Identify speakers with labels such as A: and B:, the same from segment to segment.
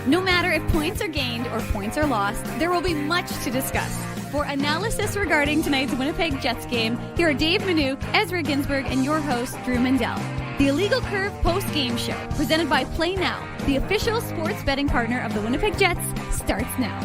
A: No matter if points are gained or points are lost, there will be much to discuss. For analysis regarding tonight's Winnipeg Jets game, here are Dave Manouk, Ezra Ginsburg, and your host, Drew Mandel. The Illegal Curve post-game show, presented by Play Now, the official sports betting partner of the Winnipeg Jets, starts now.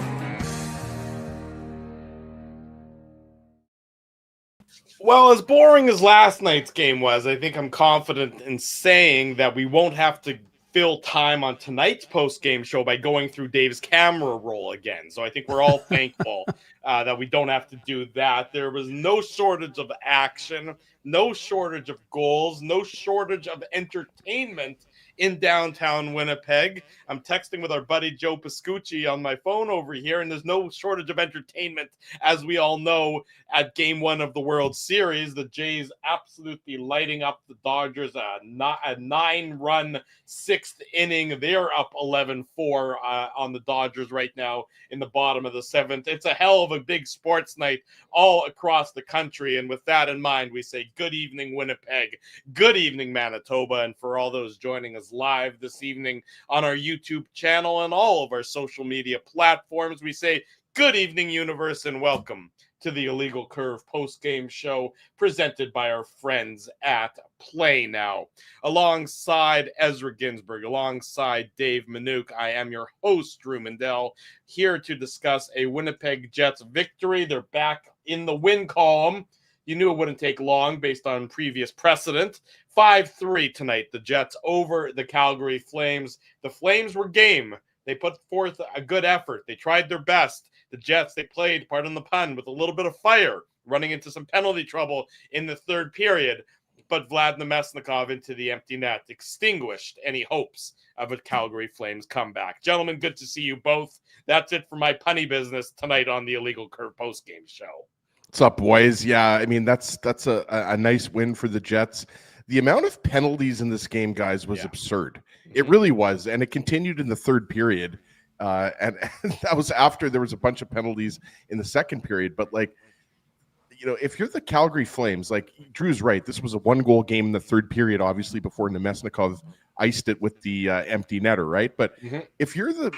B: Well, as boring as last night's game was, I think I'm confident in saying that we won't have to fill time on tonight's post-game show by going through Dave's camera roll again. So I think we're all thankful that we don't have to do that. There was no shortage of action, no shortage of goals, no shortage of entertainment in downtown Winnipeg. I'm texting with our buddy Joe Pascucci on my phone over here, and there's no shortage of entertainment, as we all know, at Game 1 of the World Series. The Jays absolutely lighting up the Dodgers, a 9-run sixth inning. They're up 11-4 on the Dodgers right now in the bottom of the seventh. It's a hell of a big sports night all across the country, and with that in mind, we say good evening, Winnipeg. Good evening, Manitoba, and for all those joining us live this evening on our YouTube channel and all of our social media platforms, we say good evening, universe, and welcome to the Illegal Curve post-game show presented by our friends at Play Now. Alongside Ezra Ginsburg, alongside Dave Manouk, I am your host, Drew Mandel, here to discuss a Winnipeg Jets victory. They're back in the win column. You knew it wouldn't take long based on previous precedent. 5-3 tonight, the Jets over the Calgary Flames. The Flames were game. They put forth a good effort. They tried their best. The Jets, they played, pardon the pun, with a little bit of fire, running into some penalty trouble in the third period. But Vlad Nemesnikov into the empty net extinguished any hopes of a Calgary Flames comeback. Gentlemen, good to see you both. That's it for my punny business tonight on the Illegal Curve postgame show.
C: What's up, boys? Yeah, I mean, that's a nice win for the Jets. The amount of penalties in this game, guys, was absurd. It really was, and it continued in the third period. And that was after there was a bunch of penalties in the second period. But, like, you know, if you're the Calgary Flames, like Drew's right, this was a one-goal game in the third period, obviously, before Nemesnikov iced it with the empty netter, right? But if you're the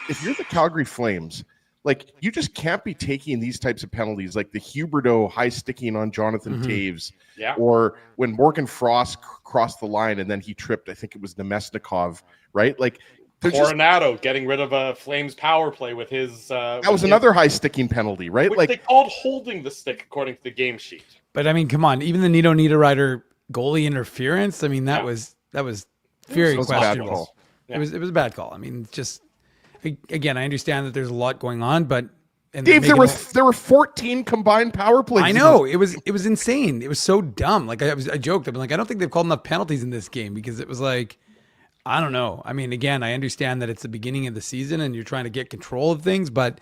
C: Calgary Flames, like, you just can't be taking these types of penalties, like the Huberdeau high sticking on Jonathan Taves, or when Morgan Frost crossed the line and then he tripped, I think it was Nemesnikov, right? Like,
B: Coronado getting rid of a Flames power play with his.
C: That was another high sticking penalty, right?
B: Which
C: like
B: they called holding the stick according to the game sheet.
D: But I mean, come on, even the Nito Niederreiter goalie interference. I mean, that was very questionable. It was a bad call. I mean, just again, I understand that there's a lot going on, but
C: Dave, there were 14 combined power plays.
D: I know it was insane. It was so dumb. Like I joked. I'm like, I don't think they've called enough penalties in this game because it was like. I don't know. I mean, again, I understand that it's the beginning of the season and you're trying to get control of things, but it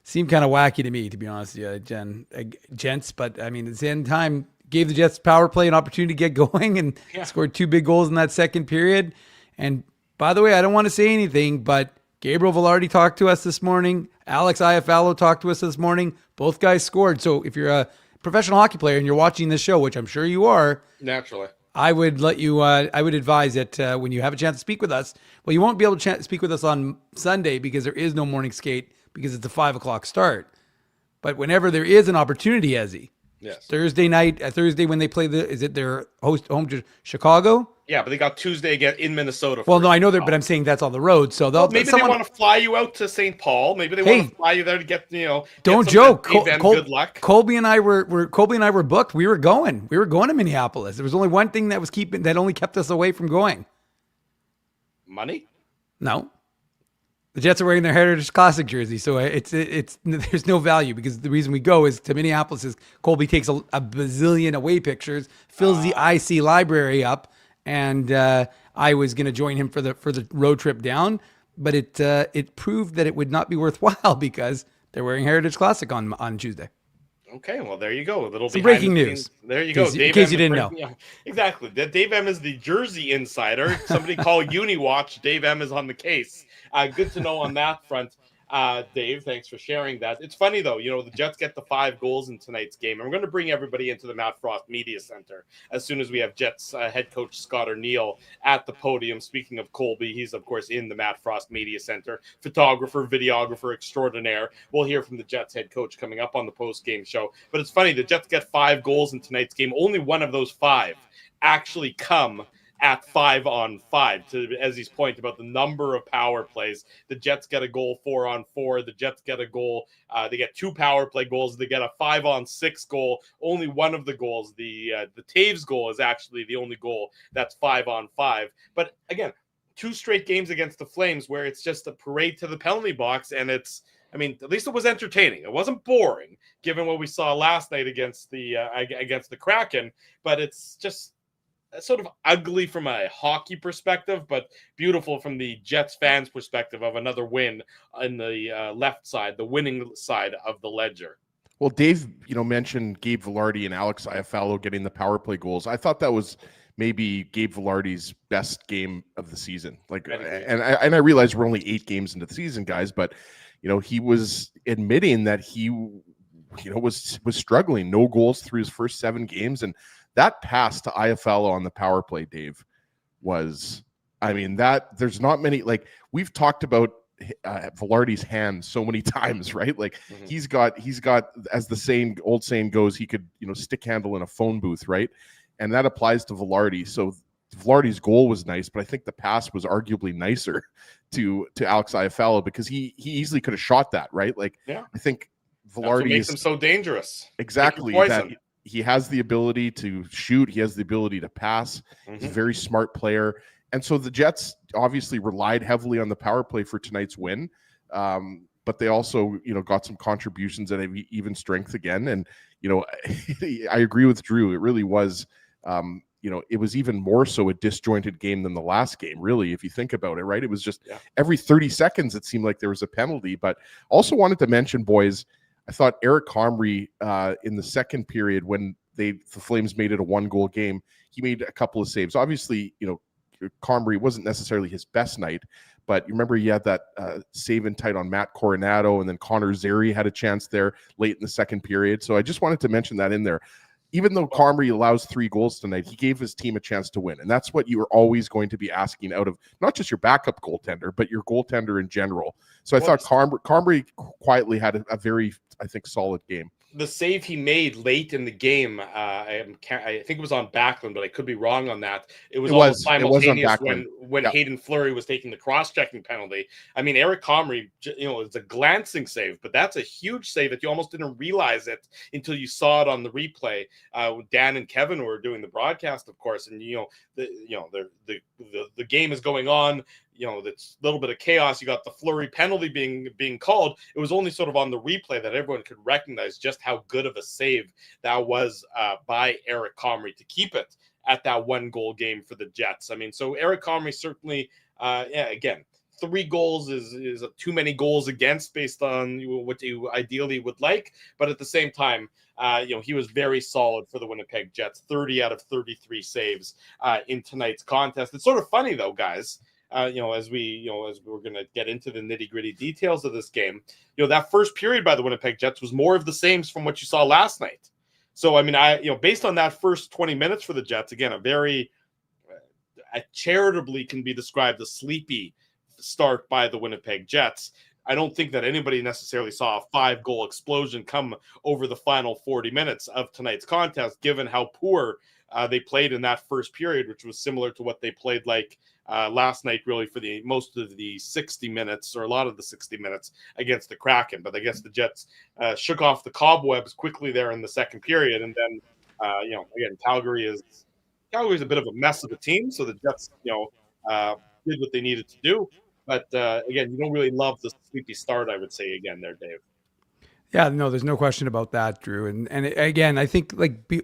D: seemed kind of wacky to me, to be honest with you, gents. But I mean, at the same time, gave the Jets power play an opportunity to get going and scored 2 big goals in that second period. And by the way, I don't want to say anything, but Gabriel Velarde talked to us this morning. Alex Iafallo talked to us this morning. Both guys scored. So if you're a professional hockey player and you're watching this show, which I'm sure you are,
B: naturally,
D: I would let you. I would advise that when you have a chance to speak with us. Well, you won't be able to speak with us on Sunday because there is no morning skate because it's a 5:00 start. But whenever there is an opportunity, Ezzy, Thursday night, Thursday when they play is it their home to Chicago?
B: Yeah, but they got Tuesday again in Minnesota.
D: Well, no, I know that, but I'm saying that's on the road, so they'll.
B: Maybe they want to fly you out to St. Paul. Maybe they want to fly you there to get
D: Don't joke.
B: Good luck.
D: Colby and I were booked. We were going to Minneapolis. There was only one thing that only kept us away from going.
B: Money?
D: No. The Jets are wearing their Heritage Classic jersey, so it's there's no value because the reason we go is to Minneapolis is Colby takes a bazillion away pictures, fills the IC library up. And I was going to join him for the road trip down, but it proved that it would not be worthwhile because they're wearing Heritage Classic on Tuesday.
B: Okay, well, there you go. A little
D: breaking news.
B: There you go.
D: In case you didn't know.
B: Yeah, exactly. Dave M is the Jersey insider. Somebody call UniWatch. Dave M is on the case. Good to know on that front. Dave, thanks for sharing that. It's funny, though, the Jets get the 5 goals in tonight's game, and we're going to bring everybody into the Matt Frost Media Center as soon as we have Jets head coach Scott Arniel at the podium. Speaking of Colby, he's, of course, in the Matt Frost Media Center, photographer, videographer extraordinaire. We'll hear from the Jets head coach coming up on the post-game show. But it's funny, the Jets get 5 goals in tonight's game. Only one of those 5 actually come at 5-on-5. To Ezzy's point about the number of power plays, the Jets get a goal 4-on-4. The Jets get a goal. They get 2 power play goals. They get a 5-on-6 goal. Only one of the goals, the Taves goal, is actually the only goal that's 5-on-5. But again, 2 straight games against the Flames where it's just a parade to the penalty box, and at least it was entertaining. It wasn't boring, given what we saw last night against the Kraken. But it's just sort of ugly from a hockey perspective, but beautiful from the Jets fans' perspective of another win in the left side, the winning side of the ledger.
C: Well, Dave, mentioned Gabe Vilardi and Alex Iafallo getting the power play goals. I thought that was maybe Gabe Vilardi's best game of the season. And I realize we're only 8 games into the season, guys, but he was admitting that he was struggling. No goals through his first 7 games, and that pass to Iafallo on the power play, Dave, was, that there's not many, we've talked about Vilardi's hand so many times, right? He's got, as the old saying goes, he could, stick handle in a phone booth, right? And that applies to Vilardi. So Vilardi's goal was nice, but I think the pass was arguably nicer to Alex Iafallo, because he easily could have shot that, right? I think Vilardi
B: makes him so dangerous.
C: Exactly. That he has the ability to shoot. He has the ability to pass. He's a very smart player. And so the Jets obviously relied heavily on the power play for tonight's win. But they also, got some contributions at even strength again. And, I agree with Drew. It really was, it was even more so a disjointed game than the last game, really, if you think about it, right? It was just every 30 seconds, it seemed like there was a penalty. But also wanted to mention, boys, I thought Eric Comrie in the second period, when the Flames made it a 1-goal game, he made a couple of saves. Obviously, Comrie wasn't necessarily his best night, but you remember he had that save in tight on Matt Coronado, and then Connor Zary had a chance there late in the second period. So I just wanted to mention that in there. Even though Comrie allows 3 goals tonight, he gave his team a chance to win. And that's what you are always going to be asking out of not just your backup goaltender, but your goaltender in general. So I thought Comrie quietly had a very, I think, solid game.
B: The save he made late in the game, I think it was on Backlund, but I could be wrong on that. It was almost simultaneous when Hayden Fleury was taking the cross-checking penalty. Eric Comrie, it's a glancing save, but that's a huge save that you almost didn't realize it until you saw it on the replay. Dan and Kevin were doing the broadcast, of course, and the game is going on. That's a little bit of chaos. You got the Fleury penalty being called. It was only sort of on the replay that everyone could recognize just how good of a save that was by Eric Comrie to keep it at that 1-goal game for the Jets. So Eric Comrie certainly, again, 3 goals is too many goals against based on what you ideally would like. But at the same time, he was very solid for the Winnipeg Jets, 30 out of 33 saves in tonight's contest. It's sort of funny, though, guys. As we're going to get into the nitty-gritty details of this game, that first period by the Winnipeg Jets was more of the same from what you saw last night. So, based on that first 20 minutes for the Jets, again, a very charitably can be described as sleepy start by the Winnipeg Jets. I don't think that anybody necessarily saw a 5-goal explosion come over the final 40 minutes of tonight's contest, given how poor they played in that first period, which was similar to what they played like last night, really, for the most of the 60 minutes, or a lot of the 60 minutes against the Kraken. But I guess the Jets shook off the cobwebs quickly there in the second period. And then, again, Calgary is a bit of a mess of a team. So the Jets, did what they needed to do. But again, you don't really love the sleepy start, I would say, again there, Dave.
D: Yeah, no, there's no question about that, Drew. And again, I think,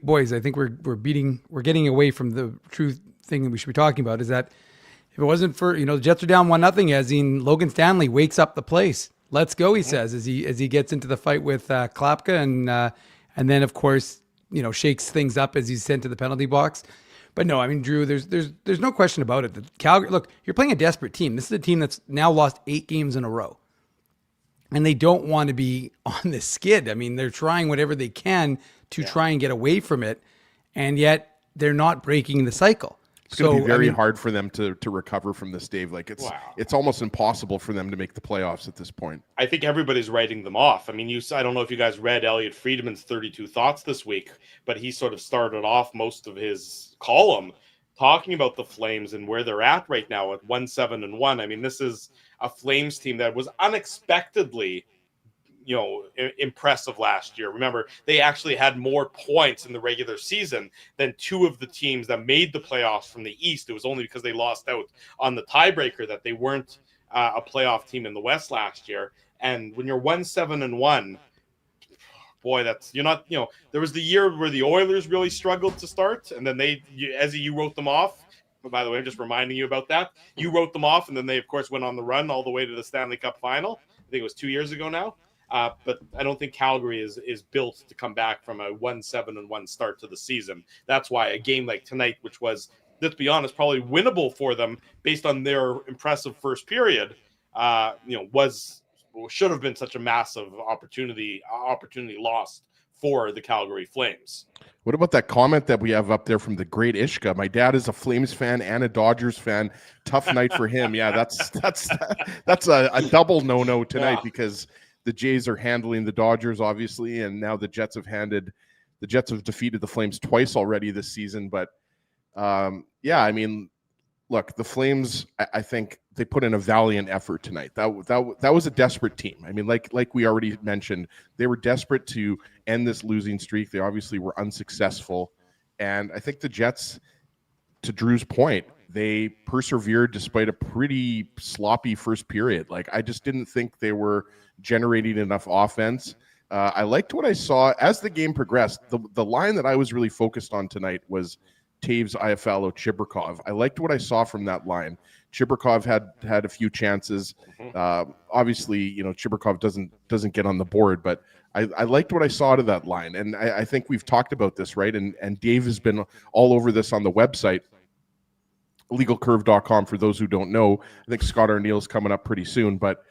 D: boys, I think we're getting away from the true thing that we should be talking about, is that if it wasn't for, the Jets are down 1-0, as in Logan Stanley wakes up the place. Let's go, he says, as he gets into the fight with Klapka, and then of course, shakes things up as he's sent to the penalty box. But no, Drew, there's no question about it. Calgary, look, you're playing a desperate team. This is a team that's now lost 8 games in a row. and they don't want to be on the skid. I mean, they're trying whatever they can to try and get away from it, and yet they're not breaking the cycle.
C: It's going to be very hard for them to recover from this, Dave. Like it's almost impossible for them to make the playoffs at this point.
B: I think everybody's writing them off. I mean, I don't know if you guys read Elliot Friedman's 32 Thoughts this week, but he sort of started off most of his column talking about the Flames and where they're at right now at 1-7-1. I mean, this is a Flames team that was unexpectedly impressive last year. Remember, they actually had more points in the regular season than two of the teams that made the playoffs from the East. It was only because they lost out on the tiebreaker that they weren't a playoff team in the West last year. And when you're 1-7-1, boy, there was the year where the Oilers really struggled to start, and then you wrote them off. By the way, I'm just reminding you about that. You wrote them off, and then they, of course, went on the run all the way to the Stanley Cup final. I think it was 2 years ago now. But I don't think Calgary is built to come back from a 1-7-1 start to the season. That's why a game like tonight, which was, let's be honest, probably winnable for them based on their impressive first period, should have been such a massive opportunity lost for the Calgary Flames.
C: What about that comment that we have up there from the great Ishka? My dad is a Flames fan and a Dodgers fan. Tough night for him. Yeah, that's a double no tonight because the Jays are handling the Dodgers, obviously, and now the Jets have defeated the Flames twice already this season. But I mean, look, the Flames, I think they put in a valiant effort tonight. That was a desperate team. I mean, like we already mentioned, they were desperate to end this losing streak. They obviously were unsuccessful, and I think the Jets, to Drew's point, they persevered despite a pretty sloppy first period. Like, I just didn't think they were generating enough offense. I liked what I saw as the game progressed. The line that I was really focused on tonight was Taves, Iafallo, Chibrikov. I liked what I saw from that line. Chibrikov had a few chances. Obviously, Chibrikov doesn't get on the board, but I liked what I saw to that line. And I think we've talked about this, right? And Dave has been all over this on the website, legalcurve.com, for those who don't know. I think Scott Arniel is coming up pretty soon, but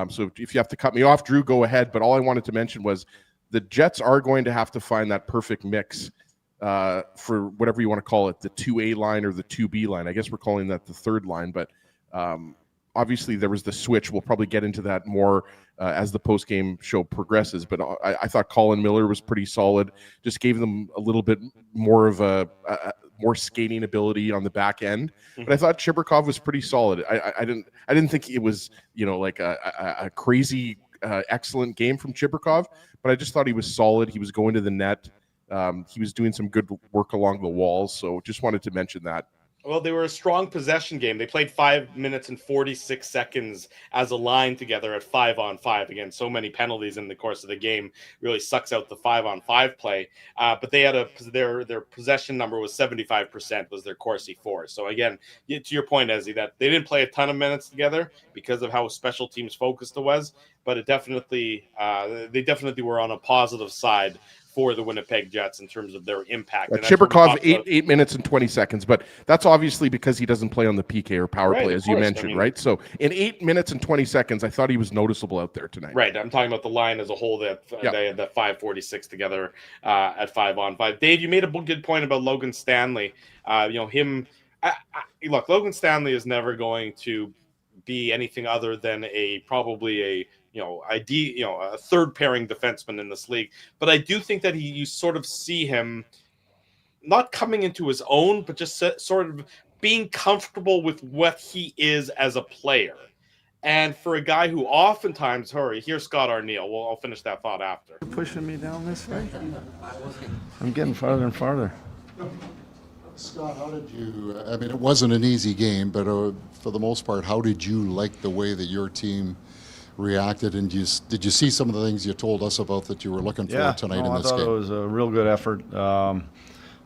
C: so if you have to cut me off, Drew, go ahead. But all I wanted to mention was the Jets are going to have to find that perfect mix for whatever you want to call it, the 2A line or the 2B line. I guess we're calling that the third line, but obviously there was the switch. We'll probably get into that more as the post-game show progresses, but I thought Colin Miller was pretty solid, just gave them a little bit more of a more skating ability on the back end. But I thought Chibrikov was pretty solid. I didn't think it was like a crazy excellent game from Chibrikov, but I just thought he was solid. He was going to the net. He was doing some good work along the walls. So just wanted to mention that.
B: Well, they were a strong possession game. They played 5 minutes and 46 seconds as a line together at 5-on-5. Again, so many penalties in the course of the game really sucks out the 5-on-5 play. But they had their possession number was 75% was their Corsi for. So again, to your point, Ezzy, that they didn't play a ton of minutes together because of how special teams focused it was. But they definitely were on a positive side for the Winnipeg Jets in terms of their impact.
C: Chibrikov, 8 minutes and 20 seconds, but that's obviously because he doesn't play on the PK or power play, as you mentioned, right? So in 8 minutes and 20 seconds, I thought he was noticeable out there tonight.
B: Right. I'm talking about the line as a whole that they had that 5:46 together at 5-on-5. Dave, you made a good point about Logan Stanley. Look, Logan Stanley is never going to be anything other than probably a third pairing defenseman in this league. But I do think that you sort of see him not coming into his own, but just sort of being comfortable with what he is as a player. And for a guy who oftentimes, here's Scott Arniel. Well, I'll finish that thought after.
E: You're pushing me down this way? I'm getting farther and farther.
F: Scott, how did you, it wasn't an easy game, but for the most part, how did you like the way that your team reacted, and did you see some of the things you told us about that you were looking for tonight in this game?
E: I thought it was a real good effort.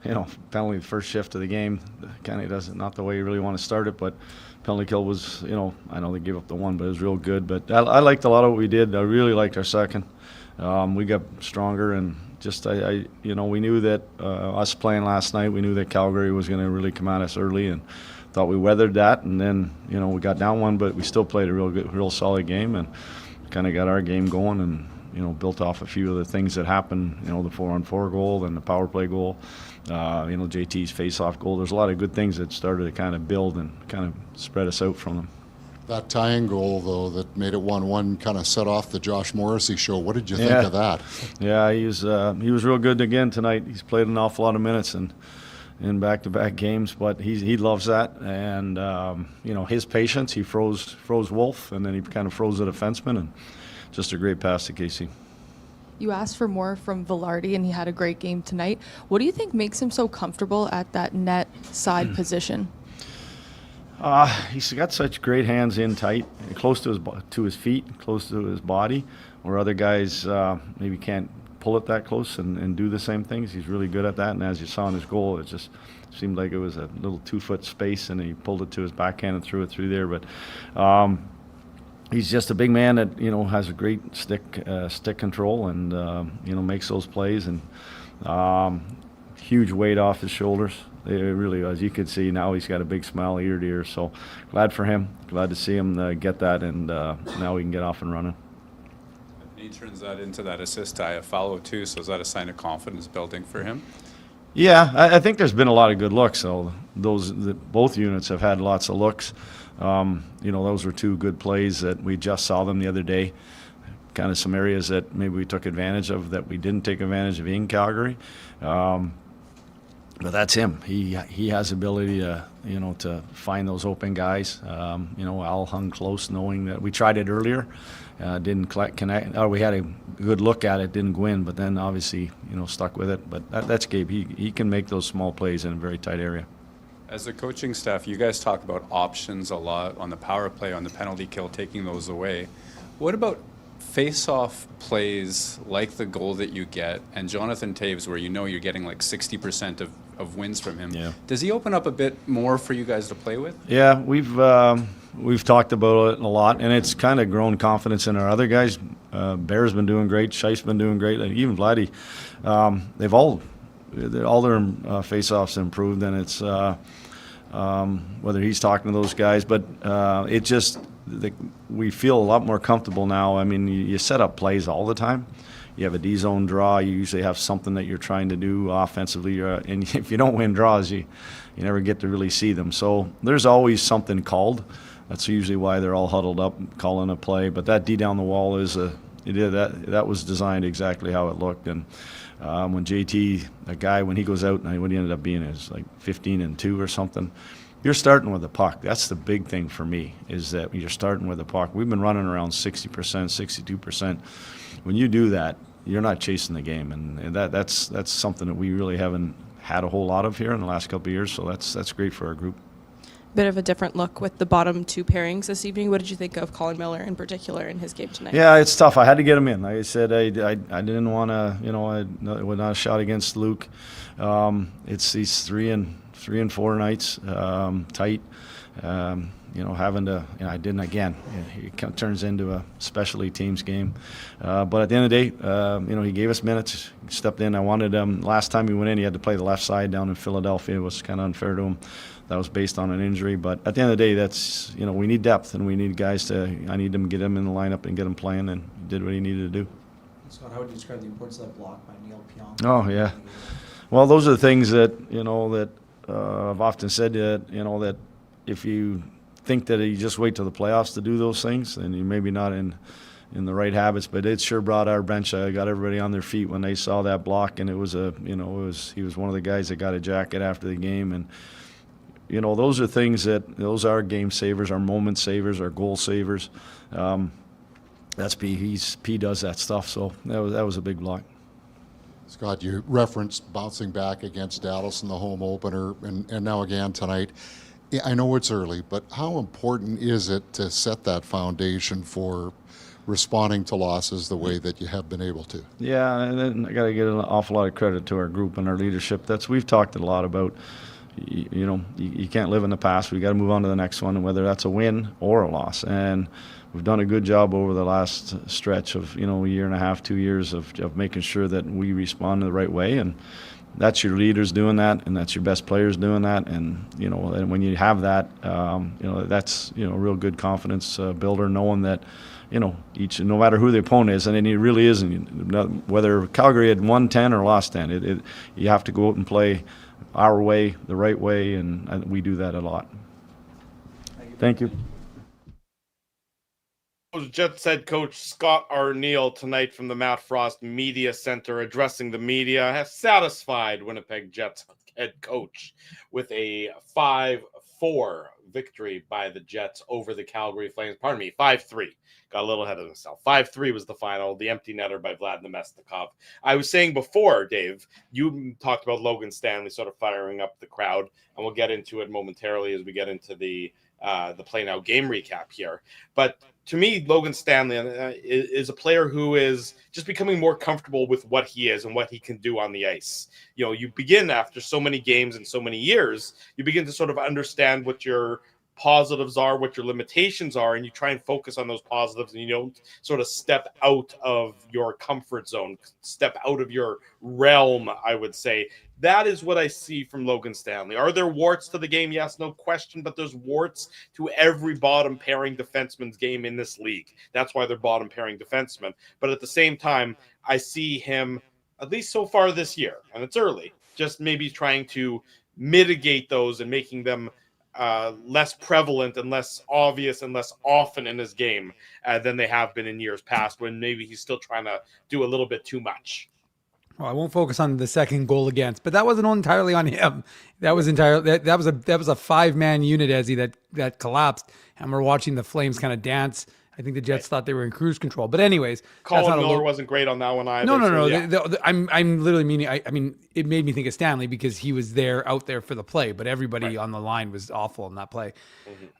E: Penalty the first shift of the game kind of doesn't, not the way you really want to start it, but penalty kill was, I know they gave up the one, but it was real good. But I liked a lot of what we did. I really liked our second. We got stronger, and just we knew that us playing last night, we knew that Calgary was going to really come at us early, and thought we weathered that, and then we got down one, but we still played a real solid game, and kind of got our game going, and built off a few of the things that happened. The 4-on-4 goal and the power play goal. JT's face-off goal. There's a lot of good things that started to kind of build and kind of spread us out from them.
F: That tying goal, though, that made it 1-1 kind of set off the Josh Morrissey show. What did you think of that?
E: Yeah, he was real good again tonight. He's played an awful lot of minutes in back-to-back games, but he loves that. And, his patience, he froze Wolf, and then he kind of froze the defenseman, and just a great pass to Casey.
G: You asked for more from Velarde, and he had a great game tonight. What do you think makes him so comfortable at that net side position?
E: He's got such great hands in tight, close to his feet, close to his body, where other guys maybe can't pull it that close and do the same things. He's really good at that, and as you saw in his goal, it just seemed like it was a little 2-foot space, and he pulled it to his backhand and threw it through there. But he's just a big man that has a great stick control and makes those plays, and huge weight off his shoulders. It really was. You could see now he's got a big smile ear to ear. So glad for him. Glad to see him get that, and now we can get off and running.
H: He turns that into that assist to follow too. So is that a sign of confidence building for him?
E: Yeah, I think there's been a lot of good looks. So both units have had lots of looks. Those were two good plays that we just saw them the other day. Kind of some areas that maybe we took advantage of that we didn't take advantage of in Calgary. But that's him. He has ability to find those open guys. Al hung close, knowing that we tried it earlier, didn't connect. We had a good look at it, didn't go in, but then obviously stuck with it. But that's Gabe. He can make those small plays in a very tight area.
H: As the coaching staff, you guys talk about options a lot on the power play, on the penalty kill, taking those away. What about face-off plays like the goal that you get, and Jonathan Toews, where you're getting like 60% of wins from him? Yeah. Does he open up a bit more for you guys to play with?
E: Yeah, we've talked about it a lot, and it's kind of grown confidence in our other guys. Bear's been doing great. Scheif's been doing great. Even Vladdy. They've all their face-offs improved, and it's whether he's talking to those guys, but we feel a lot more comfortable now. I mean, you set up plays all the time. You have a D-zone draw. You usually have something that you're trying to do offensively. And if you don't win draws, you never get to really see them. So there's always something called. That's usually why they're all huddled up calling a play. But that D down the wall that was designed exactly how it looked. And when JT, a guy, when he goes out, and what he ended up being is like 15-2 or something. You're starting with the puck. That's the big thing for me, is that you're starting with the puck. We've been running around 60%, 62%. When you do that, you're not chasing the game, and that's something that we really haven't had a whole lot of here in the last couple of years. So that's great for our group.
G: Bit of a different look with the bottom two pairings this evening. What did you think of Colin Miller in particular in his game tonight? Yeah,
E: it's tough. I had to get him in. Like I said, I didn't want to. It was not a shot against Luke. It's these 3 and 4 nights tight. Having to, I didn't again. It turns into a specialty teams game. But at the end of the day, he gave us minutes. He stepped in. I wanted him. Last time he went in, he had to play the left side down in Philadelphia. It was kind of unfair to him. That was based on an injury. But at the end of the day, that's, we need depth, and we need guys I need them to get him in the lineup and get him playing, and he did what he needed to do.
I: Scott, how would you describe the importance of that block by Neil Pionk?
E: Oh, yeah. Well, those are the things that, I've often said that if you think that you just wait till the playoffs to do those things, then you maybe not in the right habits. But it sure brought our bench. Got everybody on their feet when they saw that block, and it was he was one of the guys that got a jacket after the game, and those are things those are game savers, our moment savers, our goal savers. That's P. P does that stuff. So that was a big block.
F: Scott, you referenced bouncing back against Dallas in the home opener, and now again tonight. I know it's early, but how important is it to set that foundation for responding to losses the way that you have been able to?
E: Yeah, and then I got to give an awful lot of credit to our group and our leadership. We've talked a lot about, you can't live in the past. We got to move on to the next one, and whether that's a win or a loss. And we've done a good job over the last stretch of a year and a half, 2 years of making sure that we respond the right way. And that's your leaders doing that, and that's your best players doing that. And, and when you have that, that's, a real good confidence builder, knowing that, no matter who the opponent is, and it really isn't, whether Calgary had won 10 or lost 10, you have to go out and play our way, the right way, and we do that a lot. Thank you.
B: Jets head coach Scott Arniel tonight from the Matt Frost Media Center addressing the media has satisfied Winnipeg Jets head coach with a 5-4 victory by the Jets over the Calgary Flames. 5-3. Got a little ahead of himself. 5-3 was the final, the empty netter by Vlad Namestnikov. I was saying before, Dave, you talked about Logan Stanley sort of firing up the crowd, and we'll get into it momentarily as we get into the Play Now game recap here. But to me, Logan Stanley is a player who is just becoming more comfortable with what he is and what he can do on the ice. You begin after so many games and so many years, you begin to sort of understand what your positives are, what your limitations are, and you try and focus on those positives, and you don't sort of step out of your comfort zone, step out of your realm, I would say. That is what I see from Logan Stanley. Are there warts to the game? Yes, no question, but there's warts to every bottom pairing defenseman's game in this league. That's why they're bottom pairing defensemen. But at the same time, I see him, at least so far this year, and it's early, just maybe trying to mitigate those and making them less prevalent and less obvious and less often in his game than they have been in years past, when maybe he's still trying to do a little bit too much.
D: Well, I won't focus on the second goal against, but that wasn't entirely on him. That was entirely that was a 5-man unit, Ezzy, that collapsed, and we're watching the Flames kind of dance. I think the Jets thought they were in cruise control, but anyways,
B: Colin Miller wasn't great on that one either.
D: No.
B: Yeah.
D: I'm literally meaning. I mean, it made me think of Stanley because he was out there for the play, but everybody on the line was awful in that play.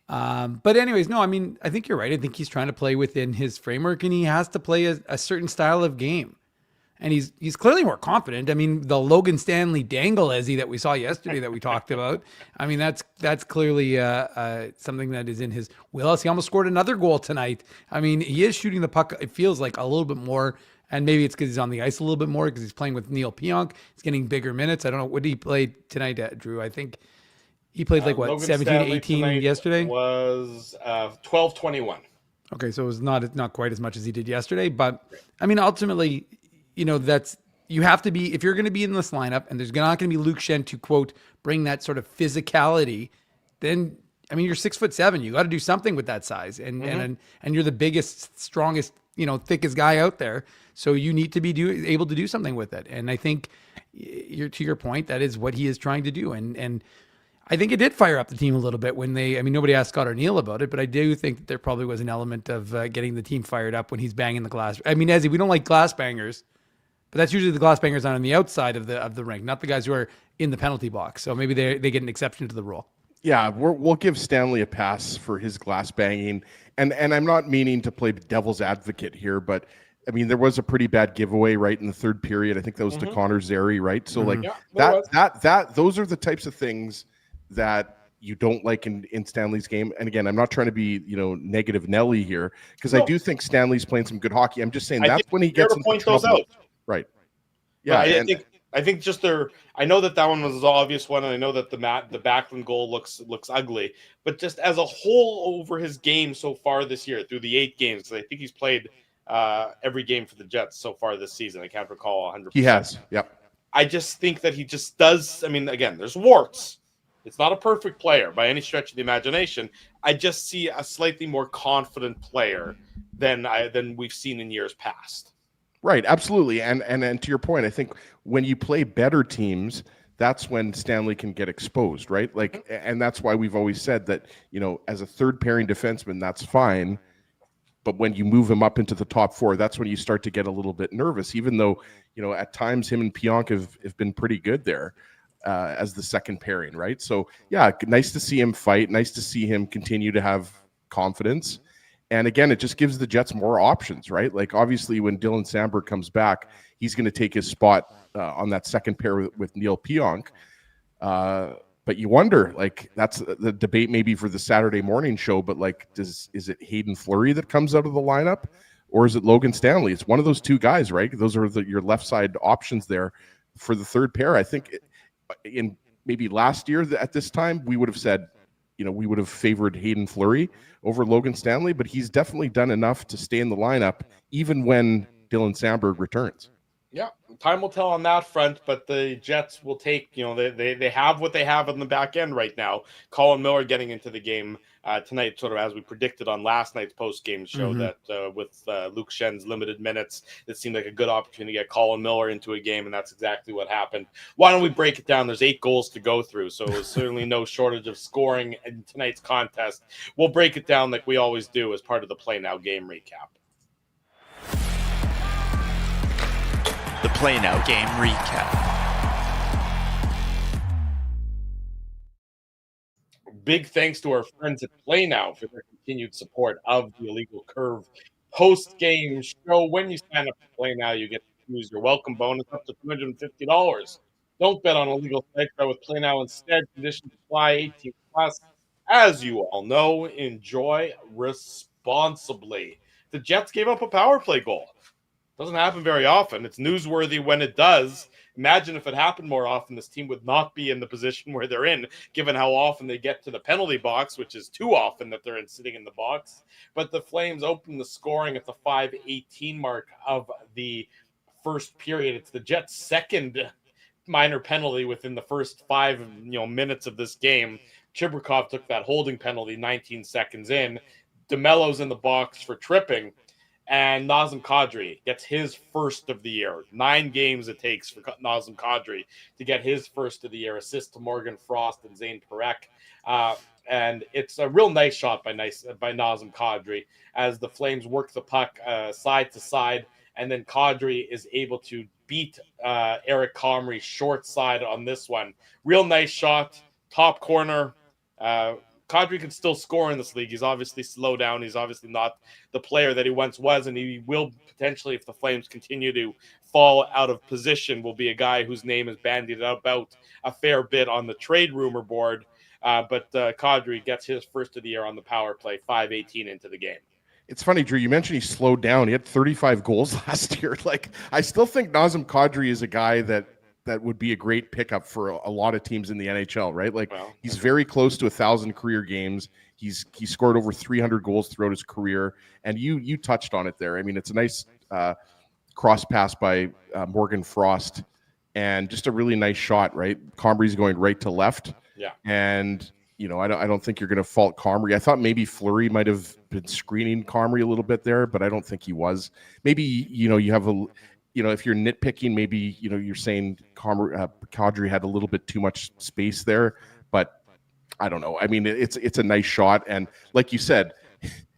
D: Mm-hmm. But anyways, no, I mean, I think you're right. I think he's trying to play within his framework, and he has to play a certain style of game. And he's clearly more confident. I mean, the Logan Stanley dangle Ezzy that we saw yesterday that we talked about. I mean, that's clearly something that is in his wheelhouse. He almost scored another goal tonight. I mean, he is shooting the puck, it feels like, a little bit more. And maybe it's because he's on the ice a little bit more because he's playing with Neil Pionk. He's getting bigger minutes. I don't know. What did he play tonight, Drew? I think he played like,
B: Logan
D: 17,
B: Stanley
D: 18 yesterday?
B: Was 12-21.
D: Okay, so it was not quite as much as he did yesterday. But, I mean, ultimately, you have to be, if you're going to be in this lineup and there's not going to be Luke Schenn to, quote, bring that sort of physicality, then, I mean, you're 6'7". You got to do something with that size. And you're the biggest, strongest, thickest guy out there. So you need to be able to do something with it. And I think to your point, that is what he is trying to do. And I think it did fire up the team a little bit when nobody asked Scott Arniel about it, but I do think that there probably was an element of getting the team fired up when he's banging the glass. I mean, Ezzy, we don't like glass bangers. But that's usually the glass bangers on the outside of the rink, not the guys who are in the penalty box. So maybe they get an exception to the rule.
C: Yeah, we'll give Stanley a pass for his glass banging. And I'm not meaning to play devil's advocate here, but I mean, there was a pretty bad giveaway right in the third period. I think that was to Connor Zary, right? So those are the types of things that you don't like in Stanley's game. And again, I'm not trying to be, negative Nelly here, because I do think Stanley's playing some good hockey. I'm just saying that's when he gets into trouble. Those out. Right. Yeah.
B: I think just I know that one was an obvious one, and I know that the Backlund goal looks ugly, but just as a whole over his game so far this year through the 8 games, I think he's played every game for the Jets so far this season. I can't recall 100%.
C: He has. Yep.
B: I just think that he just does. I mean, again, there's warts. It's not a perfect player by any stretch of the imagination. I just see a slightly more confident player than we've seen in years past.
C: Right, absolutely. And to your point, I think when you play better teams, that's when Stanley can get exposed, right? Like, and that's why we've always said that, as a third pairing defenseman, that's fine. But when you move him up into the top 4, that's when you start to get a little bit nervous, even though, at times him and Pionk have been pretty good there as the second pairing, right? So, yeah, nice to see him fight. Nice to see him continue to have confidence. And again, it just gives the Jets more options, right? Like, obviously, when Dylan Samberg comes back, he's going to take his spot on that second pair with Neil Pionk. But you wonder, like, that's the debate maybe for the Saturday morning show, but, like, is it Hayden Fleury that comes out of the lineup, or is it Logan Stanley? It's one of those two guys, right? Those are your left side options there for the third pair. I think in maybe last year at this time, we would have said, we would have favored Hayden Fleury over Logan Stanley, but he's definitely done enough to stay in the lineup even when Dylan Samberg returns.
B: Yeah, time will tell on that front, but the Jets will take, they have what they have on the back end right now. Colin Miller getting into the game tonight, sort of as we predicted on last night's post-game show, that with Luke Schen's limited minutes, it seemed like a good opportunity to get Colin Miller into a game, and that's exactly what happened. Why don't we break it down? There's 8 goals to go through, so there's certainly no shortage of scoring in tonight's contest. We'll break it down like we always do as part of the Play Now game recap.
J: The Play Now game recap.
B: Big thanks to our friends at Play Now for their continued support of the Illegal Curve post-game show. When you sign up for Play Now, you get to use your welcome bonus up to $250. Don't bet on illegal sites. Bet with Play Now instead. Conditions apply. 18+. As you all know, enjoy responsibly. The Jets gave up a power play goal. Doesn't happen very often. It's newsworthy when it does. Imagine if it happened more often, this team would not be in the position where they're in, given how often they get to the penalty box, which is too often that they're sitting in the box. But the Flames open the scoring at the 5:18 mark of the first period. It's the Jets' second minor penalty within the first 5 minutes of this game. Chibrikov took that holding penalty 19 seconds in. DeMello's in the box for tripping. And Nazem Kadri gets his first of the year. 9 games it takes for Nazem Kadri to get his first of the year. Assist to Morgan Frost and Zane Perek. And it's a real nice shot by Nazem Kadri as the Flames work the puck side to side. And then Kadri is able to beat Eric Comrie short side on this one. Real nice shot. Top corner. Kadri can still score in this league. He's obviously slowed down. He's obviously not the player that he once was, and he will potentially, if the Flames continue to fall out of position, will be a guy whose name is bandied about a fair bit on the trade rumor board. But Kadri gets his first of the year on the power play, 5:18 into the game.
C: It's funny, Drew, you mentioned he slowed down. He had 35 goals last year. I still think Nazem Kadri is a guy that would be a great pickup for a lot of teams in the NHL, right? He's very close to 1,000 career games. He scored over 300 goals throughout his career, and you touched on it there. I mean, it's a nice cross pass by Morgan Frost, and just a really nice shot, right? Comrie's going right to left, and I don't think you're going to fault Comrie. I thought maybe Fleury might have been screening Comrie a little bit there, but I don't think he was. Maybe you have a. If you're nitpicking, maybe, you're saying Kadri had a little bit too much space there, but I don't know. I mean, it's a nice shot. And like you said,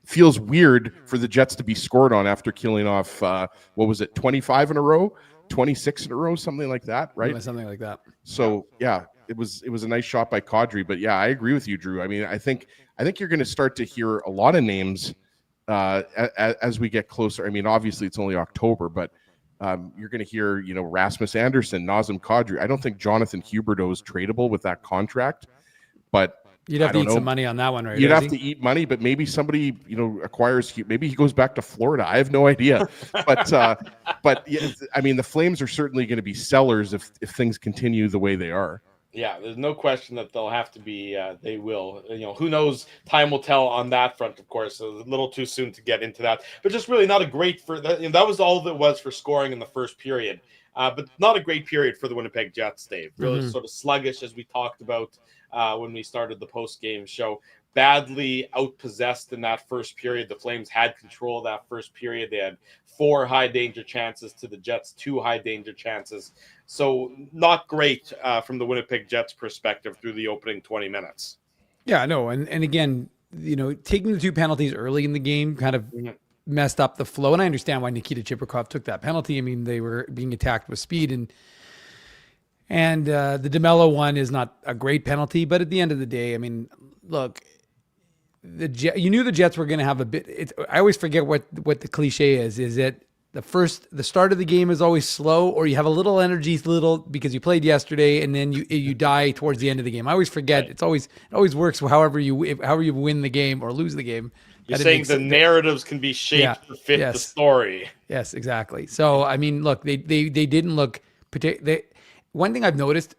C: feels weird for the Jets to be scored on after killing off, 25 in a row, 26 in a row, something like that, right?
D: Something like that.
C: So, yeah, it was a nice shot by Kadri. But, yeah, I agree with you, Drew. I mean, I think you're going to start to hear a lot of names as we get closer. I mean, obviously it's only October, but you're going to hear, Rasmus Anderson, Nazem Kadri. I don't think Jonathan Huberdeau is tradable with that contract, but
D: you'd have to eat some money on that one, right?
C: You'd have to eat money, but maybe somebody, acquires. Maybe he goes back to Florida. I have no idea, but yeah, I mean, the Flames are certainly going to be sellers if things continue the way they are.
B: Yeah, there's no question that they'll have to be. They will. Who knows? Time will tell on that front, of course. So a little too soon to get into that. But just really not a great for that. That was all that was for scoring in the first period. But not a great period for the Winnipeg Jets, Dave. Really sort of sluggish, as we talked about when we started the post-game show. Badly outpossessed in that first period. The Flames had control of that first period. They had 4 high-danger chances to the Jets' 2 high-danger chances. So not great from the Winnipeg Jets' perspective through the opening 20 minutes.
D: Yeah, I know. And again, taking the 2 penalties early in the game kind of messed up the flow. And I understand why Nikita Chibrikov took that penalty. I mean, they were being attacked with speed. And the DeMello one is not a great penalty. But at the end of the day, I mean, look, you knew the Jets were going to have a bit. I always forget what the cliche is. Is it the start of the game is always slow, or you have a little energy, because you played yesterday, and then you die towards the end of the game. I always forget. Right. It always works. However you win the game or lose the game.
B: You're saying the narratives can be shaped to fit the story.
D: Yes, exactly. So I mean, look, they didn't look. one thing I've noticed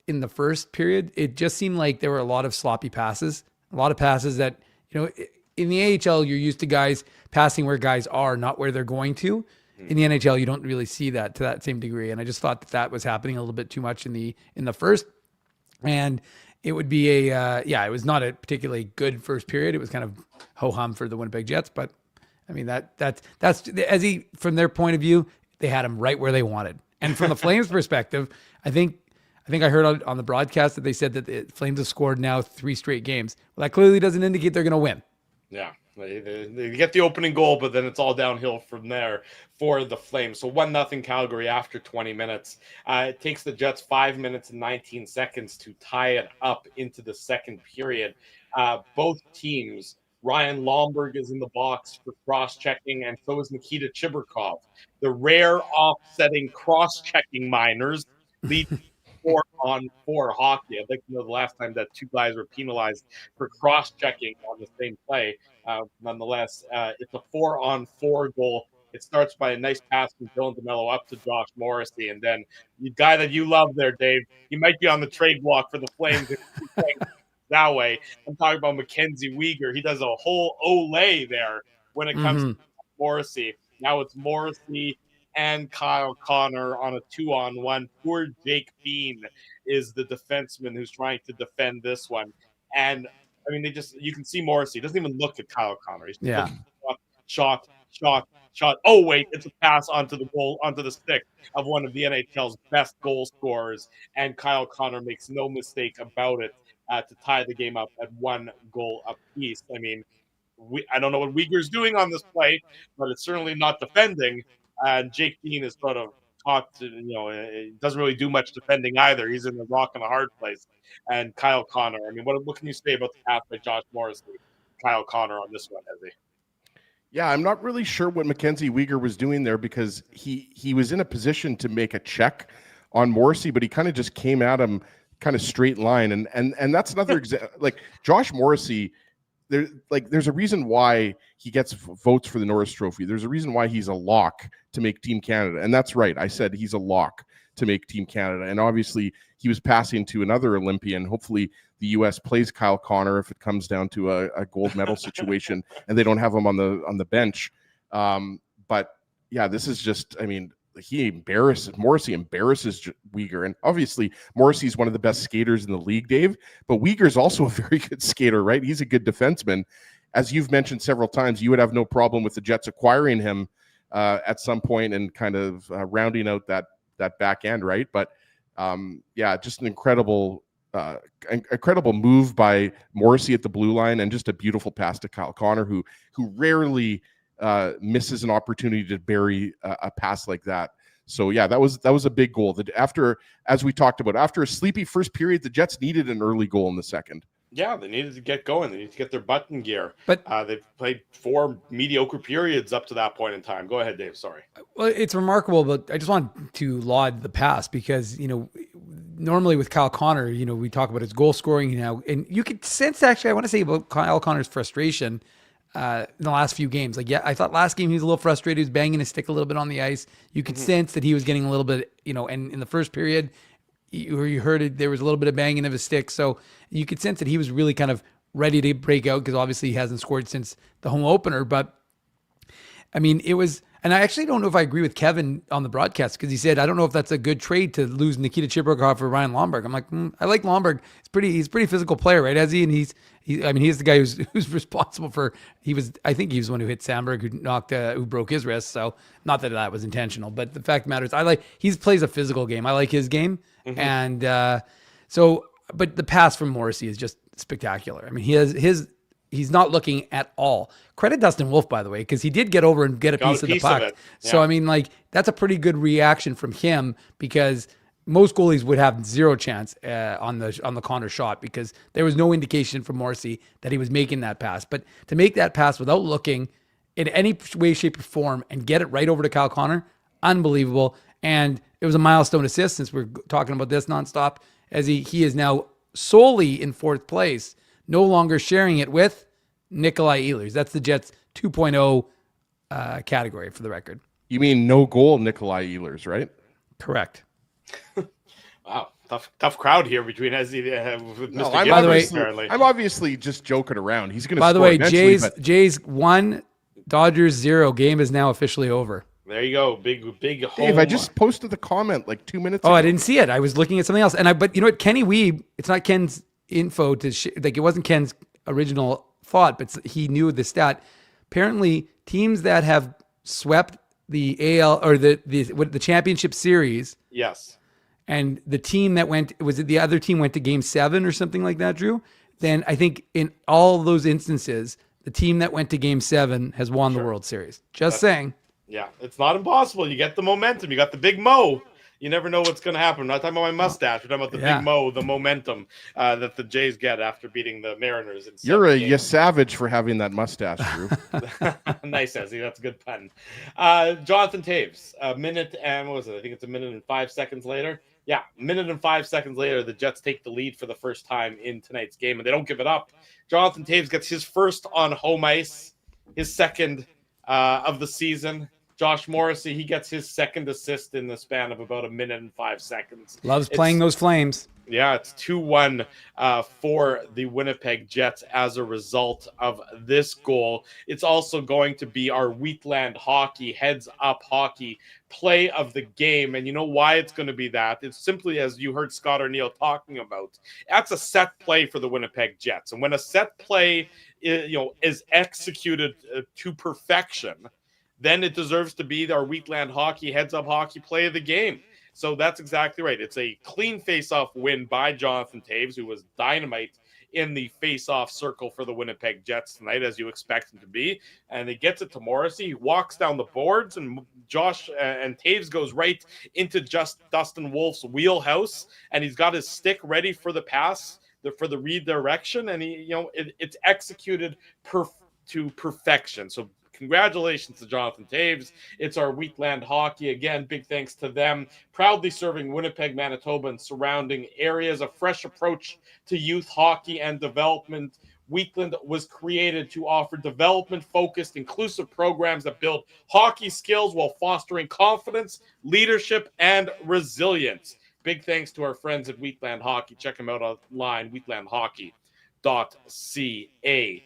D: in the first period, it just seemed like there were a lot of sloppy passes, a lot of passes that, in the AHL, you're used to guys passing where guys are, not where they're going to. In the NHL, you don't really see that to that same degree. And I just thought that was happening a little bit too much in the first. And it would be it was not a particularly good first period. It was kind of ho-hum for the Winnipeg Jets. But I mean, that's from their point of view, they had him right where they wanted. And from the Flames perspective, I think I heard on the broadcast that they said that the Flames have scored now 3 straight games. Well, that clearly doesn't indicate they're going to win.
B: Yeah, they get the opening goal, but then it's all downhill from there for the Flames. So 1-0 Calgary after 20 minutes. It takes the Jets 5 minutes and 19 seconds to tie it up into the second period. Both teams, Ryan Lomberg is in the box for cross-checking, and so is Nikita Chibrikov. The rare offsetting cross-checking minors lead 4-on-4 hockey. I'd like to know the last time that 2 guys were penalized for cross-checking on the same play. Nonetheless, it's a 4-on-4 goal. It starts by a nice pass from Dylan DeMello up to Josh Morrissey, and then the guy that you love there, Dave, he might be on the trade block for the Flames if he's playing that way. I'm talking about Mackenzie Weegar. He does a whole Olay there when it comes to Morrissey. Now it's Morrissey and Kyle Connor on a 2-on-1. Poor Jake Bean is the defenseman who's trying to defend this one. And I mean, you can see Morrissey doesn't even look at Kyle Connor. He's looking shot. Oh wait, it's a pass onto the stick of one of the NHL's best goal scorers, and Kyle Connor makes no mistake about it to tie the game up at 1 goal apiece. I mean, I don't know what Uyghur's doing on this play, but it's certainly not defending. And Jake Bean is sort of taught to, it doesn't really do much defending either. He's in the rock and a hard place. And Kyle Connor, I mean, what can you say about the pass by Josh Morrissey? Kyle Connor on this one, Ezzy?
C: Yeah, I'm not really sure what Mackenzie Weegar was doing there, because he was in a position to make a check on Morrissey, but he kind of just came at him kind of straight line. And that's another example. Like Josh Morrissey, there's a reason why he gets votes for the Norris Trophy. There's a reason why he's a lock to make Team Canada. And that's right. I said he's a lock to make Team Canada. And obviously he was passing to another Olympian. Hopefully the U.S. plays Kyle Connor if it comes down to a gold medal situation and they don't have him on the bench. But yeah, this is just, I mean, Morrissey embarrasses Weegar. And obviously Morrissey's one of the best skaters in the league, Dave, but Uyghur's also a very good skater, right? He's a good defenseman. As you've mentioned several times, you would have no problem with the Jets acquiring him at some point and kind of rounding out that back end, right? But just an incredible move by Morrissey at the blue line, and just a beautiful pass to Kyle Connor, who rarely misses an opportunity to bury a pass like that. So yeah, that was a big goal. As we talked about, after a sleepy first period, the Jets needed an early goal in the second.
B: Yeah, they needed to get going. They need to get their butt in gear.
D: But
B: they've played 4 mediocre periods up to that point in time. Go ahead, Dave. Sorry.
D: Well, it's remarkable, but I just want to laud the pass because, normally with Kyle Connor, we talk about his goal scoring now, and you could sense, actually, I want to say about Kyle Connor's frustration in the last few games. Like, yeah, I thought last game he was a little frustrated. He was banging his stick a little bit on the ice. You could sense that he was getting a little bit, and in the first period, you heard it, there was a little bit of banging of his stick. So you could sense that he was really kind of ready to break out, because obviously he hasn't scored since the home opener. But I mean, it was, and I actually don't know if I agree with Kevin on the broadcast, because he said, I don't know if that's a good trade to lose Nikita Chibrikov for Ryan Lomberg. I'm like, I like Lomberg. He's a pretty physical player, right? Has he? And he's the guy who's responsible for, I think he was the one who hit Sandberg, who broke his wrist. So not that was intentional, but the fact matters, he plays a physical game. I like his game. And but the pass from Morrissey is just spectacular. I mean, he's not looking at all. Credit Dustin Wolf, by the way, because he did get over and get a piece of the puck. Yeah. So, I mean, that's a pretty good reaction from him, because most goalies would have zero chance on the Connor shot, because there was no indication from Morrissey that he was making that pass. But to make that pass without looking in any way, shape, or form and get it right over to Kyle Connor, unbelievable. And it was a milestone assist, since we're talking about this nonstop, as he is now solely in 4th place, no longer sharing it with Nikolai Ehlers. That's the Jets 2.0 category, for the record.
C: You mean no goal Nikolai Ehlers, right?
D: Correct.
B: Wow, tough crowd here between Ezzy with
C: No,
B: Mr.
C: I'm
B: Gilbert,
C: obviously,
B: apparently.
C: I'm obviously just joking around. He's going to
D: By the
C: score
D: way,
C: eventually, but
D: Jays 1, Dodgers 0. Game is now officially over.
B: There you go, big home.
C: Dave, I just posted the comment like 2 minutes
D: Oh,
C: ago.
D: I didn't see it. I was looking at something else. But you know what? Kenny Weeb, it's not Ken's info like it wasn't Ken's original thought, but he knew the stat. Apparently, teams that have swept the AL or the championship series,
B: Yes.
D: and the team that the other team went to game 7 or something like that, Drew? Then I think in all those instances, the team that went to game 7 has won the World Series. Just saying.
B: Yeah, it's not impossible. You get the momentum. You got the big mo. You never know what's going to happen. I'm not talking about my mustache. We're talking about the big mo, the momentum that the Jays get after beating the Mariners.
C: You're a savage for having that mustache, Drew.
B: Nice, Ezzy. That's a good pun. Jonathan Taves, a minute and what was it? I think it's a minute and 5 seconds later. Yeah, a minute and 5 seconds later, the Jets take the lead for the first time in tonight's game, and they don't give it up. Jonathan Taves gets his first on home ice, his second of the season. Josh Morrissey, he gets his second assist in the span of about a minute and 5 seconds.
D: Loves playing those Flames.
B: Yeah, it's 2-1 for the Winnipeg Jets as a result of this goal. It's also going to be our Wheatland Hockey Heads Up Hockey play of the game. And you know why it's going to be that? It's simply, as you heard Scott Arniel talking about, that's a set play for the Winnipeg Jets. And when a set play is executed to perfection, then it deserves to be our Wheatland Hockey Heads Up Hockey play of the game. So that's exactly right. It's a clean face-off win by Jonathan Taves, who was dynamite in the face-off circle for the Winnipeg Jets tonight, as you expect him to be. And he gets it to Morrissey. He walks down the boards, and and Taves goes right into Dustin Wolf's wheelhouse, and he's got his stick ready for the pass, for the redirection, and it's executed to perfection. So congratulations to Jonathan Taves. It's our Wheatland Hockey. Again, big thanks to them. Proudly serving Winnipeg, Manitoba, and surrounding areas. A fresh approach to youth hockey and development. Wheatland was created to offer development-focused, inclusive programs that build hockey skills while fostering confidence, leadership, and resilience. Big thanks to our friends at Wheatland Hockey. Check them out online, wheatlandhockey.ca.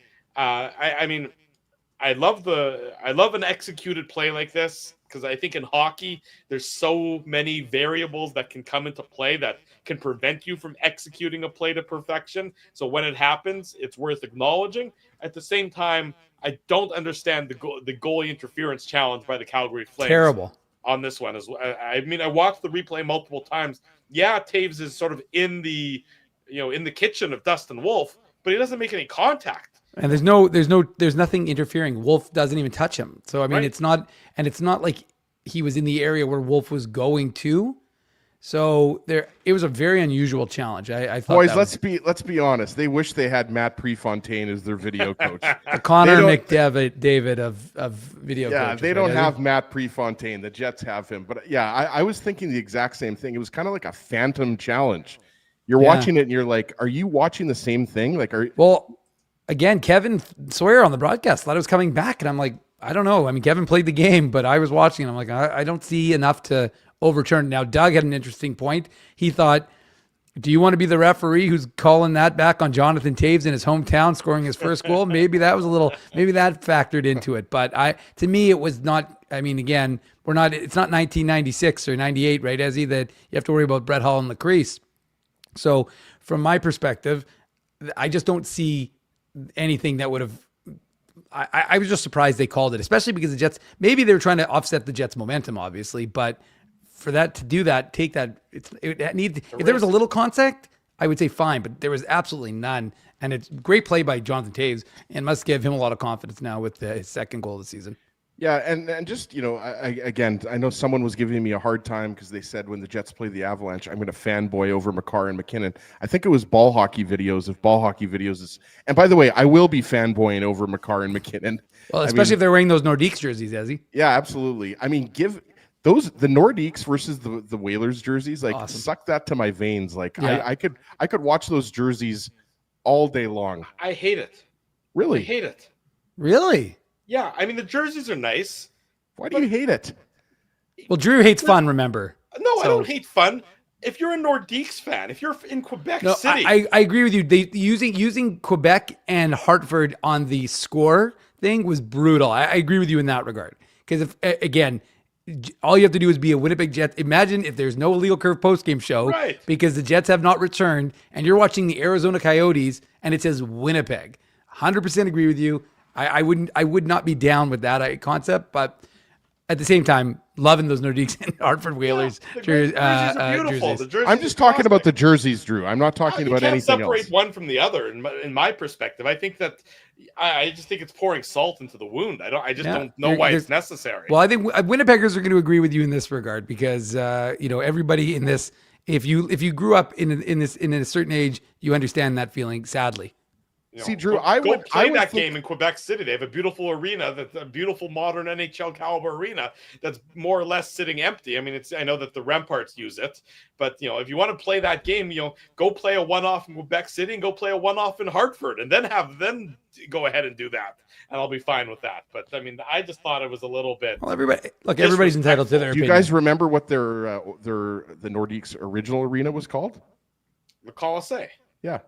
B: I love an executed play like this, because I think in hockey there's so many variables that can come into play that can prevent you from executing a play to perfection. So when it happens, it's worth acknowledging. At the same time, I don't understand the goalie interference challenge by the Calgary Flames.
D: Terrible
B: on this one as well. I watched the replay multiple times. Yeah, Taves is sort of in the kitchen of Dustin Wolf, but he doesn't make any contact.
D: And there's nothing interfering. Wolf doesn't even touch him. So I mean, it's not like he was in the area where Wolf was going to. So it was a very unusual challenge. I thought.
C: Boys, let's be honest. They wish they had Matt Prefontaine as their video coach.
D: Connor McDavid of video.
C: Yeah,
D: coaches,
C: they don't have Matt Prefontaine. The Jets have him. But yeah, I was thinking the exact same thing. It was kind of like a phantom challenge. You're watching it and you're like, are you watching the same thing?
D: Again, Kevin Sawyer on the broadcast thought it was coming back, and I'm like, I don't know. I mean, Kevin played the game, but I was watching, and I'm like, I don't see enough to overturn. Now, Doug had an interesting point. He thought, do you want to be the referee who's calling that back on Jonathan Taves in his hometown, scoring his first goal? Maybe that factored into it. But to me, it was not. I mean, again, it's not 1996 or 98, right, Ezzy, that you have to worry about Brett Hull in the crease. So from my perspective, I just don't see anything that would have. I was just surprised they called it, especially because the Jets, maybe they were trying to offset the Jets' momentum, obviously, but for that to do that, take that, if there was a little contact, I would say fine, but there was absolutely none. And it's great play by Jonathan Taves, and must give him a lot of confidence now with his second goal of the season.
C: Yeah, and just, I know someone was giving me a hard time because they said when the Jets play the Avalanche, I'm going to fanboy over Makar and McKinnon. I think it was Ball Hockey Videos. If Ball Hockey Videos is... And by the way, I will be fanboying over Makar and McKinnon.
D: Well, especially if they're wearing those Nordiques jerseys, Ezzy.
C: Yeah, absolutely. I mean, give those, the Nordiques versus the Whalers jerseys, like, awesome. Suck that to my veins. Like, yeah. I could watch those jerseys all day long.
B: I hate it.
C: Really?
B: I hate it.
D: Really?
B: Yeah, I mean, the jerseys are nice.
C: Why do you hate it?
D: Well, Drew hates fun, remember?
B: No, I don't hate fun. if you're a Nordiques fan, if you're in Quebec
D: No,
B: City,
D: I agree with you. They using Quebec and Hartford on the score thing was brutal. I agree with you in that regard. Because if again, all you have to do is be a Winnipeg Jets. Imagine if there's no Illegal Curve postgame show
B: Right.
D: because the Jets have not returned, and you're watching the Arizona Coyotes and it says Winnipeg. 100% agree with you. I would not be down with that concept, but at the same time, loving those Nordiques and Hartford Whalers
B: jerseys are beautiful.
D: jerseys.
B: The jerseys
C: I'm just
B: are
C: talking about the
B: fantastic.
C: jerseys, Drew. I'm not talking
B: You
C: about
B: can't
C: anything
B: separate
C: else.
B: one from the other. In my perspective, I think that I just think it's pouring salt into the wound. I just don't know why it's necessary.
D: Well, I think Winnipeggers are going to agree with you in this regard because everybody in this, if you grew up in a certain age, you understand that feeling. Sadly,
C: See, Drew,
B: go
C: I would
B: play
C: think
B: that game in Quebec City. They have a beautiful arena, that's a beautiful modern NHL caliber arena that's more or less sitting empty. I mean, I know that the Remparts use it, but if you want to play that game, go play a one-off in Quebec City and go play a one-off in Hartford, and then have them go ahead and do that, and I'll be fine with that. But I mean, I just thought it was a little bit.
D: well, everybody's entitled to their
C: Do you
D: opinion.
C: guys remember what the Nordiques original arena was called?
B: The Colisée.
C: Yeah.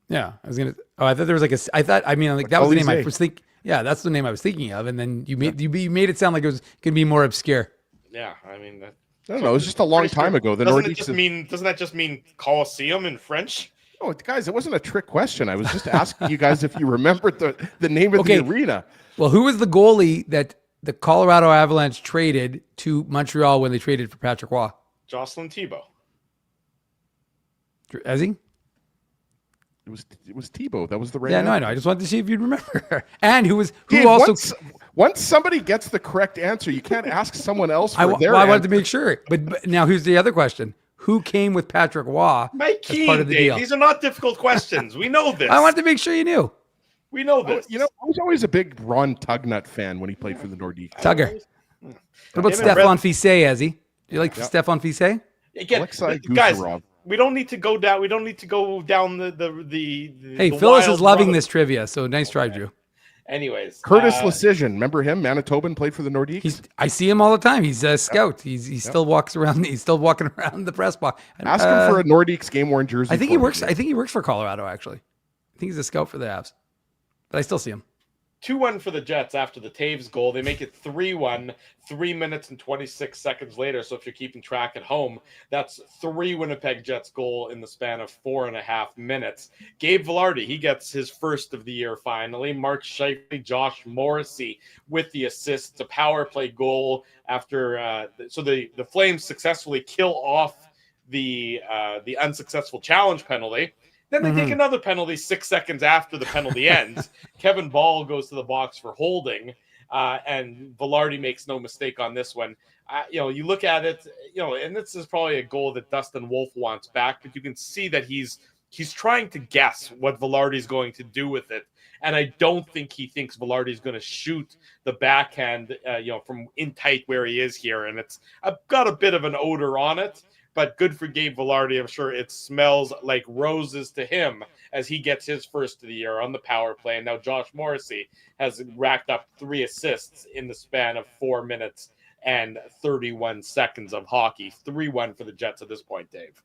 D: Yeah, I was gonna. Oh, I thought there was that was the name I
C: Colisée.
D: was thinking. Yeah, that's the name I was thinking of, and then you made it sound like it was gonna be more obscure.
B: Yeah, I mean,
C: I don't know. It was just a long time ago. The
B: doesn't
C: Nordiques.
B: doesn't that just mean Colosseum in French?
C: Oh, guys, it wasn't a trick question. I was just asking you guys if you remembered the name of the arena.
D: Well, who was the goalie that the Colorado Avalanche traded to Montreal when they traded for Patrick Roy?
B: Jocelyn Thibault.
D: Has he?
C: It was Thibault. That was the right.
D: Yeah, no, I
C: answer.
D: know. I just wanted to see if you'd remember. And who
C: Dave,
D: also
C: once somebody gets the correct answer, you can't ask someone else for
D: I
C: their
D: wanted
C: answer.
D: to make sure. But now here's the other question: who came with Patrick Roy
B: Mike
D: as
B: Keane,
D: part of the
B: Dave.
D: deal?
B: These are not difficult questions. We know this.
D: I wanted to make sure you knew.
B: We know this.
C: I was always a big Ron Tugnut fan when he played for the Nordiques.
D: Tugger. What about
B: Him and
D: Stefan Fissé, Ezzy? Do you like
C: Yeah.
D: Stefan Fissé?
B: Again,
C: Alexei
B: guys,
C: Guzarov.
B: we don't need to go down. We don't need to go down the
D: Hey,
B: the
D: Phyllis
B: wild
D: is loving
B: road.
D: this trivia, so nice try, Drew.
B: Anyways,
C: Curtis Lecision, remember him? Manitoban, played for the Nordiques.
D: I see him all the time. He's a scout. He still walks around. He's still walking around the press box.
C: Ask him for a Nordiques game worn jersey.
D: I think he
C: for
D: works.
C: me.
D: I think he works for Colorado. Actually, I think he's a scout for the Avs, but I still see him.
B: 2-1 for the Jets after the Taves goal. They make it 3-1 3 minutes and 26 seconds later. So if you're keeping track at home, that's 3 Winnipeg Jets goal in the span of 4.5 minutes. Gabe Vilardi, he gets his first of the year finally. Mark Scheifele, Josh Morrissey with the assist. A power play goal after so the Flames successfully kill off the unsuccessful challenge penalty. Then they take another penalty 6 seconds after the penalty ends. Kevin Ball goes to the box for holding, and Vilardi makes no mistake on this one. You look at it, and this is probably a goal that Dustin Wolf wants back, but you can see that he's trying to guess what Vilardi's going to do with it. And I don't think he thinks Vilardi's going to shoot the backhand, from in tight where he is here. And it's got a bit of an odor on it. But good for Gabe Vilardi. I'm sure it smells like roses to him as he gets his first of the year on the power play. And now Josh Morrissey has racked up 3 assists in the span of 4 minutes and 31 seconds of hockey. 3-1 for the Jets at this point, Dave.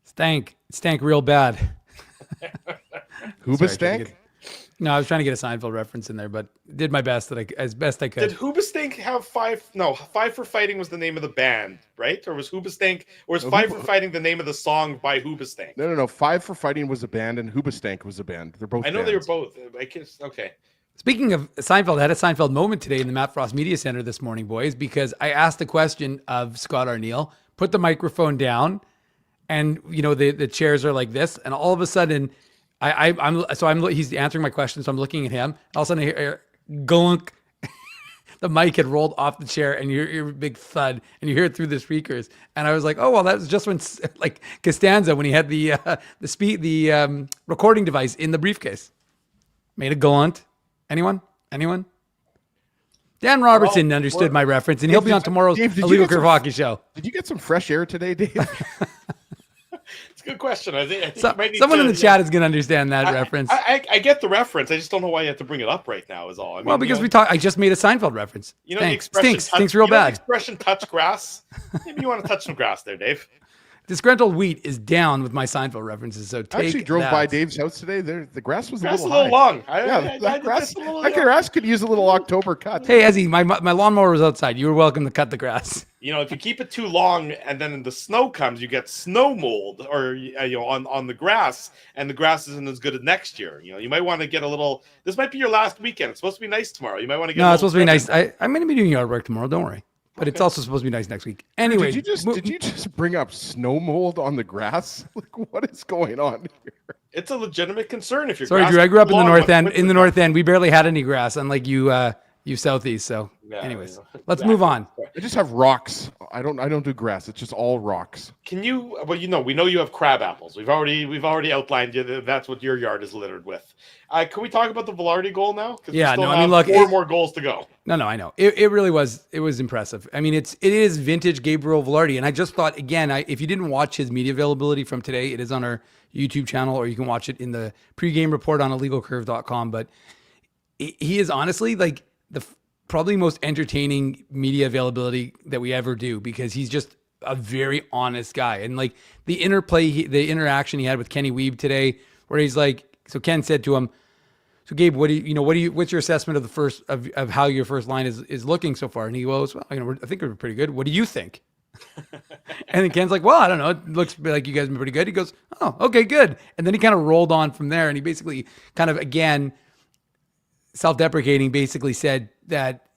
D: Stank real bad.
C: Huba stank?
D: No, I was trying to get a Seinfeld reference in there, but did my best as best I could.
B: Did Hoobastank have 5? No, 5 for Fighting was the name of the band, right? Or was Hoobastank, or was 5 for Fighting the name of the song by Hoobastank?
C: No. 5 for Fighting was a band, and Hubastank was a band. They're both.
B: I know
C: bands.
B: they were both. I guess, okay.
D: Speaking of Seinfeld, I had a Seinfeld moment today in the Matt Frost Media Center this morning, boys, because I asked a question of Scott Arniel, put the microphone down, and the chairs are like this, and all of a sudden, he's answering my question, so I'm looking at him. All of a sudden, I hear gunk. The mic had rolled off the chair, and you hear a big thud, and you hear it through the speakers. And I was like, "Oh well, that was just when Costanza when he had the recording device in the briefcase, made a glunt." Anyone? Dan Robertson understood my reference, and he'll be on tomorrow's
C: Dave,
D: Illegal Curve Hockey Show.
C: Did you get some fresh air today, Dave?
B: It's a good question. I think
D: Someone in the chat is going to understand that reference.
B: I get the reference. I just don't know why you have to bring it up right now. Is all. I mean,
D: Well, because I just made a Seinfeld reference.
B: The expression
D: Stinks real bad.
B: The expression "touch grass." Maybe you want to touch some grass there, Dave.
D: Disgruntled wheat is down with my Seinfeld references. So
C: I
D: take
C: actually drove
D: that.
C: by Dave's house today. The grass was a
B: Grass
C: little
B: a little
C: high.
B: long.
C: That grass could use a little October cut.
D: Hey, Ezzy, my lawnmower was outside. You were welcome to cut the grass.
B: You know, if you keep it too long and then the snow comes, you get snow mold or on the grass, and the grass isn't as good as next year. You know, you might want to get a little. This might be your last weekend. It's supposed to be nice tomorrow. You might want to get.
D: No, it's supposed to be nice. I'm going to be doing yard work tomorrow. Don't worry. But it's also supposed to be nice next week. Anyway,
C: did you just bring up snow mold on the grass? Like, what is going on here?
B: It's a legitimate concern if you're.
D: Sorry, Drew. I grew up in the North End. In the North End, we barely had any grass, unlike you Southeast. So, anyways, let's move on.
C: I just have rocks. I don't do grass. It's just all rocks.
B: Can you? Well, we know you have crab apples. We've already outlined you. That's what your yard is littered with. Can we talk about the Velarde goal now?
D: Yeah,
B: we still
D: I mean, look,
B: 4 more goals to go.
D: No, I know. It really was. It was impressive. I mean, it is vintage Gabriel Velarde, and I just thought again, if you didn't watch his media availability from today, it is on our YouTube channel, or you can watch it in the pregame report on illegalcurve.com. But he is honestly like the probably most entertaining media availability that we ever do, because he's just a very honest guy. And like the interplay, the interaction he had with Kenny Weeb today, where he's like, so Ken said to him, so Gabe, what's your assessment of the first of how your first line is looking so far? And he goes, well, I think we're pretty good. What do you think? And then Ken's like, well, I don't know. It looks like you guys have been pretty good. He goes, oh, okay, good. And then he kind of rolled on from there. And he basically kind of, again, self-deprecating, basically said that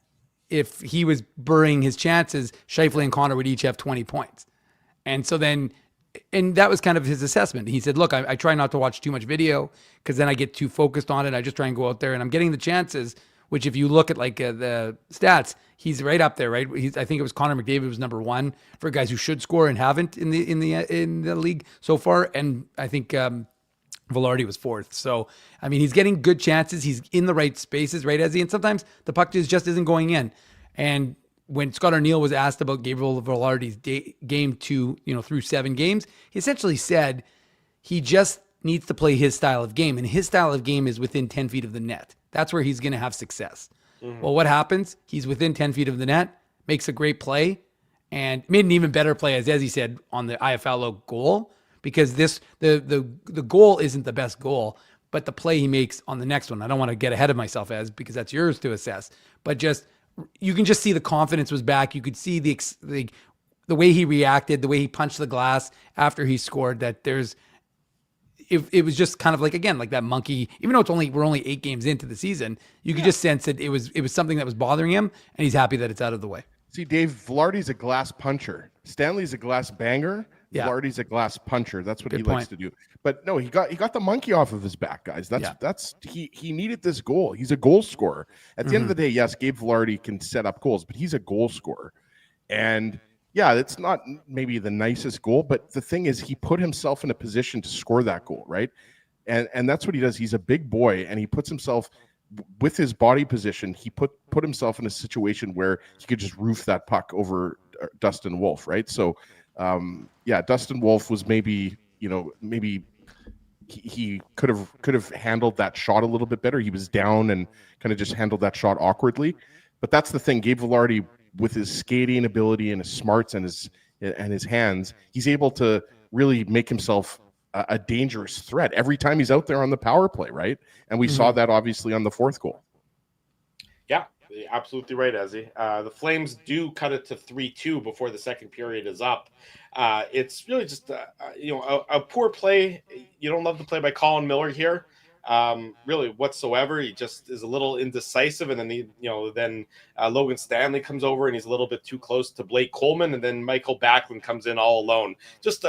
D: if he was burying his chances, Scheifele and Connor would each have 20 points. And so then, and that was kind of his assessment. He said, look, I try not to watch too much video because then I get too focused on it. I just try and go out there and I'm getting the chances, which if you look at like the stats, he's right up there, right? I think it was Connor McDavid was number 1 for guys who should score and haven't in the league so far. And I think, Velarde was 4th. So, I mean, he's getting good chances. He's in the right spaces, right, Ezzy? And sometimes the puck just isn't going in. And when Scott Arniel was asked about Gabriel Velarde's game through 7 games, he essentially said he just needs to play his style of game. And his style of game is within 10 feet of the net. That's where he's going to have success. Mm-hmm. Well, what happens? He's within 10 feet of the net, makes a great play, and made an even better play, as Ezzy said, on the IFL goal. Because the goal isn't the best goal, but the play he makes on the next one. I don't want to get ahead of myself, because that's yours to assess. But just you can just see the confidence was back. You could see the way he reacted, the way he punched the glass after he scored. That it was just kind of like, again, like that monkey. Even though we're only 8 games into the season, you could just sense that it was something that was bothering him, and he's happy that it's out of the way.
C: See, Dave, Velarde's a glass puncher. Stanley's a glass banger.
D: Yeah.
C: Velarde's a glass puncher. That's what
D: Good
C: he
D: point.
C: likes to do. But no, he got the monkey off of his back, guys. He needed this goal. He's a goal scorer. At the end of the day, yes, Gabe Velarde can set up goals, but he's a goal scorer. And yeah, it's not maybe the nicest goal, but the thing is he put himself in a position to score that goal, right? And that's what he does. He's a big boy, and he puts himself with his body position. He put himself in a situation where he could just roof that puck over Dustin Wolf, right? So Dustin Wolf was maybe he could have handled that shot a little bit better. He was down and kind of just handled that shot awkwardly. But that's the thing. Gabe Velarde, with his skating ability and his smarts and his hands, he's able to really make himself a dangerous threat every time he's out there on the power play, right? And we saw that obviously on the 4th goal. Yeah,
B: absolutely right, Ezzy. The Flames do cut it to 3-2 before the second period is up. It's really just a poor play. You don't love the play by Colin Miller here, really whatsoever. He just is a little indecisive, and then Logan Stanley comes over and he's a little bit too close to Blake Coleman, and then Michael Backlund comes in all alone. Just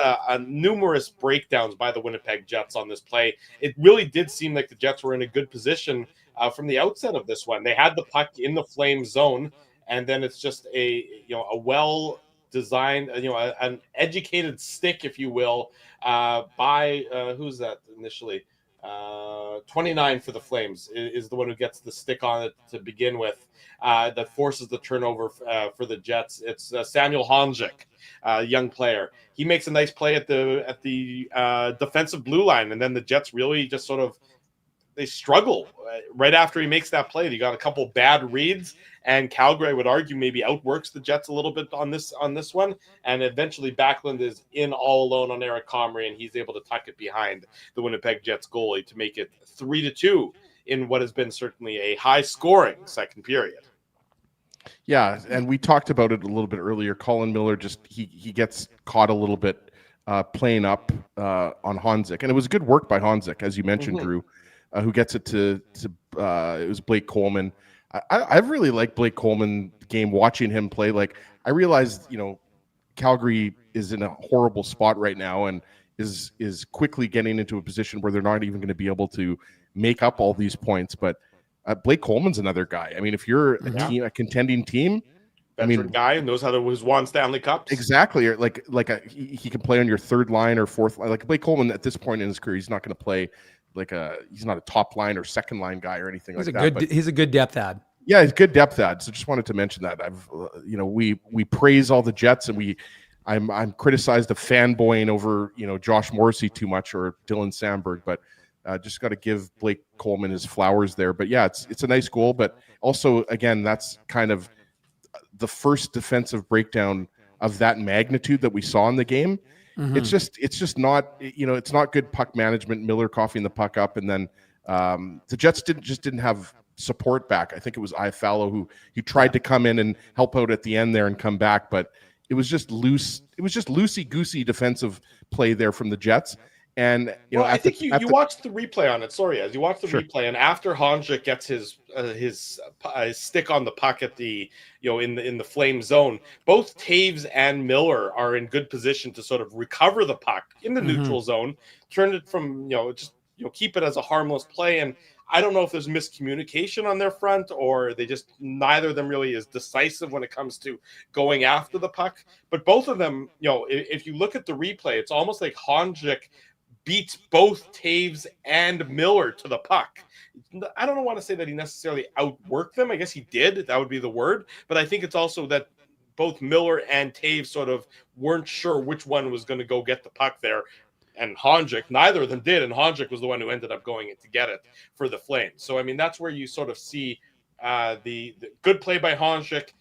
B: numerous breakdowns by the Winnipeg Jets on this play. It really did seem like the Jets were in a good position from the outset of this one. They had the puck in the Flame zone, and then it's just a well-designed, an educated stick, if you will, by who's that initially? 29 for the Flames is the one who gets the stick on it to begin with, that forces the turnover for the Jets. It's Samuel Honzek, young player. He makes a nice play at the defensive blue line, and then the Jets really just sort of they struggle right after he makes that play. He got a couple bad reads, And Calgary, I would argue, maybe outworks the Jets a little bit on this one. And eventually Backlund is in all alone on Eric Comrie, and he's able to tuck it behind the Winnipeg Jets goalie to make it 3-2 in what has been certainly a high-scoring second period.
C: Yeah, and we talked about it a little bit earlier. Colin Miller he gets caught a little bit playing up on Honzik, and it was good work by Honzik, as you mentioned, Drew, who gets it to it was Blake Coleman. I've really liked Blake Coleman game, watching him play. Like, I realized, Calgary is in a horrible spot right now and is quickly getting into a position where they're not even going to be able to make up all these points, but Blake Coleman's another guy. I mean, if you're a contending team,
B: veteran guy who knows how to who's won Stanley Cups. Exactly.
C: Or he can play on your third line or fourth line. Like Blake Coleman at this point in his career, he's not going to play he's not a top line or second line guy or anything like that.
D: He's a good depth add.
C: Yeah, he's good depth add. So just wanted to mention that. We praise all the Jets, and I'm criticized of fanboying over Josh Morrissey too much or Dylan Sandberg, but just got to give Blake Coleman his flowers there. But yeah, it's a nice goal, but also again, that's kind of the first defensive breakdown of that magnitude that we saw in the game. Mm-hmm. It's just not it's not good puck management. Miller coughing the puck up, and then the Jets didn't have support back. I think it was Iafallo who tried to come in and help out at the end there and come back, but it was just loose. It was just loosey-goosey defensive play there from the Jets. And
B: I think you watched the replay on it. Sorry, as you watched the replay, and after Honzik gets his stick on the puck at the in the flame zone, both Taves and Miller are in good position to sort of recover the puck in the neutral zone, turn it from keep it as a harmless play. And I don't know if there's miscommunication on their front, or they just neither of them really is decisive when it comes to going after the puck. But both of them, if you look at the replay, it's almost like Honzik beats both Taves and Miller to the puck. I don't want to say that he necessarily outworked them. I guess he did. That would be the word. But I think it's also that both Miller and Taves sort of weren't sure which one was going to go get the puck there. And Honzik, neither of them did. And Honzik was the one who ended up going in to get it for the Flames. So, I mean, that's where you sort of see the good play by Honzik,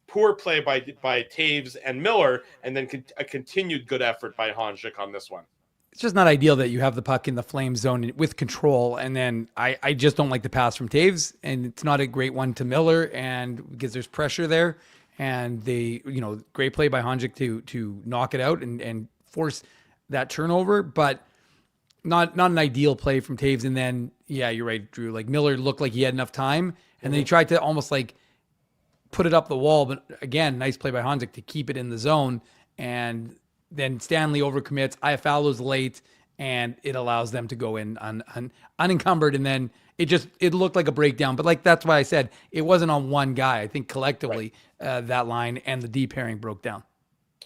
B: poor play by Taves and Miller, and then a continued good effort by Honzik on this one.
D: It's just not ideal that you have the puck in the flame zone with control, and then I just don't like the pass from Taves, and it's not a great one to Miller, and because there's pressure there, and they great play by Honzik to knock it out and force that turnover, but not an ideal play from Taves. And then you're right, Drew. Like, Miller looked like he had enough time, and then he tried to almost like put it up the wall, but again, nice play by Honzik to keep it in the zone, and then Stanley overcommits. Iafallo's late, and it allows them to go in unencumbered. And then it looked like a breakdown. But that's why I said it wasn't on one guy. I think collectively that line and the D pairing broke down.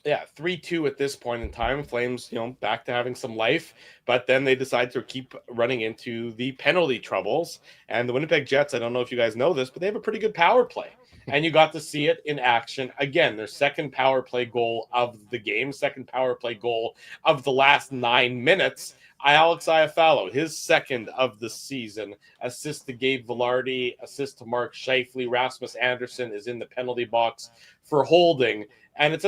B: Yeah, 3-2 at this point in time. Flames, back to having some life, but then they decide to keep running into the penalty troubles. And the Winnipeg Jets, I don't know if you guys know this, but they have a pretty good power play. And you got to see it in action. Again, their second power play goal of the game, second power play goal of the last 9 minutes. Alex Iafallo, his second of the season. Assist to Gabe Vilardi, assist to Mark Scheifele. Rasmus Anderson is in the penalty box for holding. And it's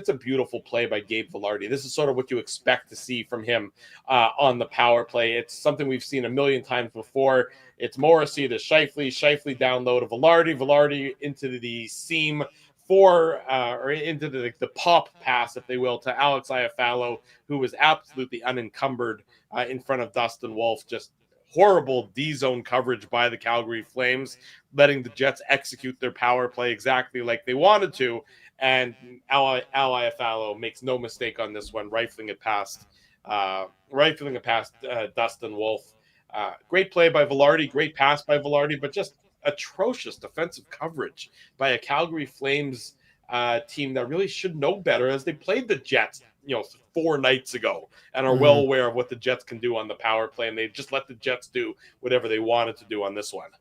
B: a beautiful play by Gabe Vilardi. This is sort of what you expect to see from him on the power play. It's something we've seen a million times before. It's Morrissey to Scheifele down low to Vilardi into the seam or into the pop pass, if they will, to Alex Iafallo, who was absolutely unencumbered in front of Dustin Wolf. Just horrible D-zone coverage by the Calgary Flames, letting the Jets execute their power play exactly like they wanted to. And Al Iafallo makes no mistake on this one, rifling it past Dustin Wolf. Great play by Vilardi, great pass by Vilardi, but just atrocious defensive coverage by a Calgary Flames team that really should know better, as they played the Jets 4 nights ago and are well aware of what the Jets can do on the power play, and they just let the Jets do whatever they wanted to do on this one.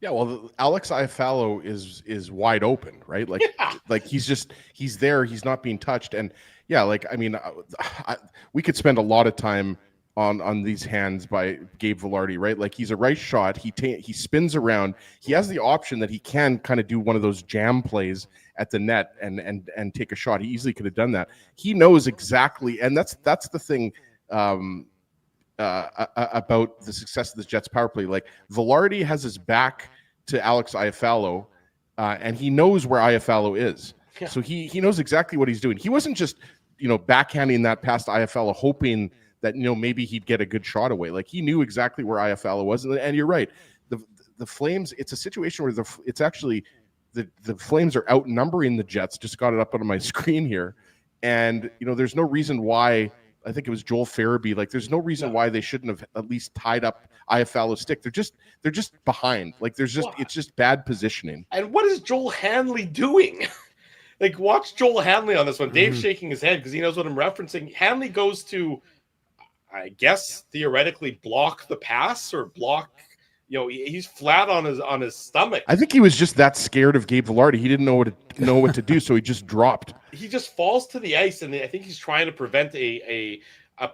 C: Yeah, well, Alex Iafallo is wide open, right? Like he's there, he's not being touched. And yeah, we could spend a lot of time on these hands by Gabe Vilardi, right? Like he's a right shot. He spins around. He has the option that he can kind of do one of those jam plays at the net and take a shot. He easily could have done that. He knows exactly, and that's the thing about the success of the Jets power play. Like Vilardi has his back to Alex Iafallo, and he knows where Iafallo is. Yeah. So he knows exactly what he's doing. He wasn't just backhanding that past Iafallo, hoping that maybe he'd get a good shot away. Like he knew exactly where Iafallo was, and you're right. The Flames. It's a situation where it's actually the Flames are outnumbering the Jets. Just got it up on my screen here, and there's no reason why. I think it was Joel Farabee. Like there's no reason why they shouldn't have at least tied up Iafallo's stick. They're just behind. Like it's just bad positioning.
B: And what is Joel Hanley doing? Like watch Joel Hanley on this one. Dave's shaking his head because he knows what I'm referencing. Hanley goes to, I guess, theoretically block the pass or block. He's flat on his stomach.
C: I think he was just that scared of Gabe Vilardi. He didn't know what to do, so he just dropped.
B: He just falls to the ice, and I think he's trying to prevent a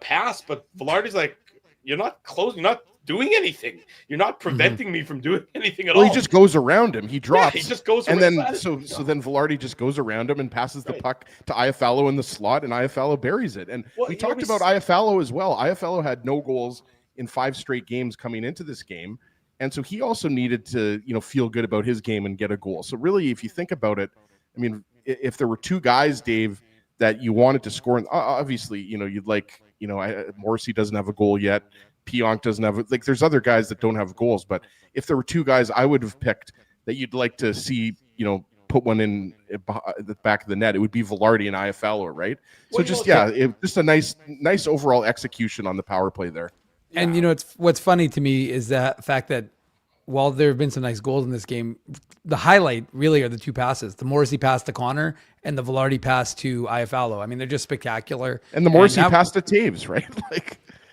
B: pass. But Vilardi's like, "You're not close. You're not doing anything. You're not preventing me from doing anything at all."
C: He just goes around him. He drops.
B: Yeah, he just goes.
C: And then so then Vilardi just goes around him and passes the puck to Iafallo in the slot, and Iafallo buries it. And we talked about Iafallo as well. Iafallo had no goals in 5 straight games coming into this game. And so he also needed to, feel good about his game and get a goal. So really, if you think about it, I mean, if there were 2 guys, Dave, that you wanted to score, and obviously, you'd like, Morrissey doesn't have a goal yet. Pionk doesn't have there's other guys that don't have goals. But if there were 2 guys I would have picked that you'd like to see, put one in the back of the net, it would be Vilardi and Iafallo, right? So just a nice overall execution on the power play there.
D: And what's funny to me is that fact that while there have been some nice goals in this game, the highlight really are the 2 passes: the Morrissey pass to Connor and the Vilardi pass to Iafallo. I mean, they're just spectacular.
C: And the Morrissey pass to Taves, right?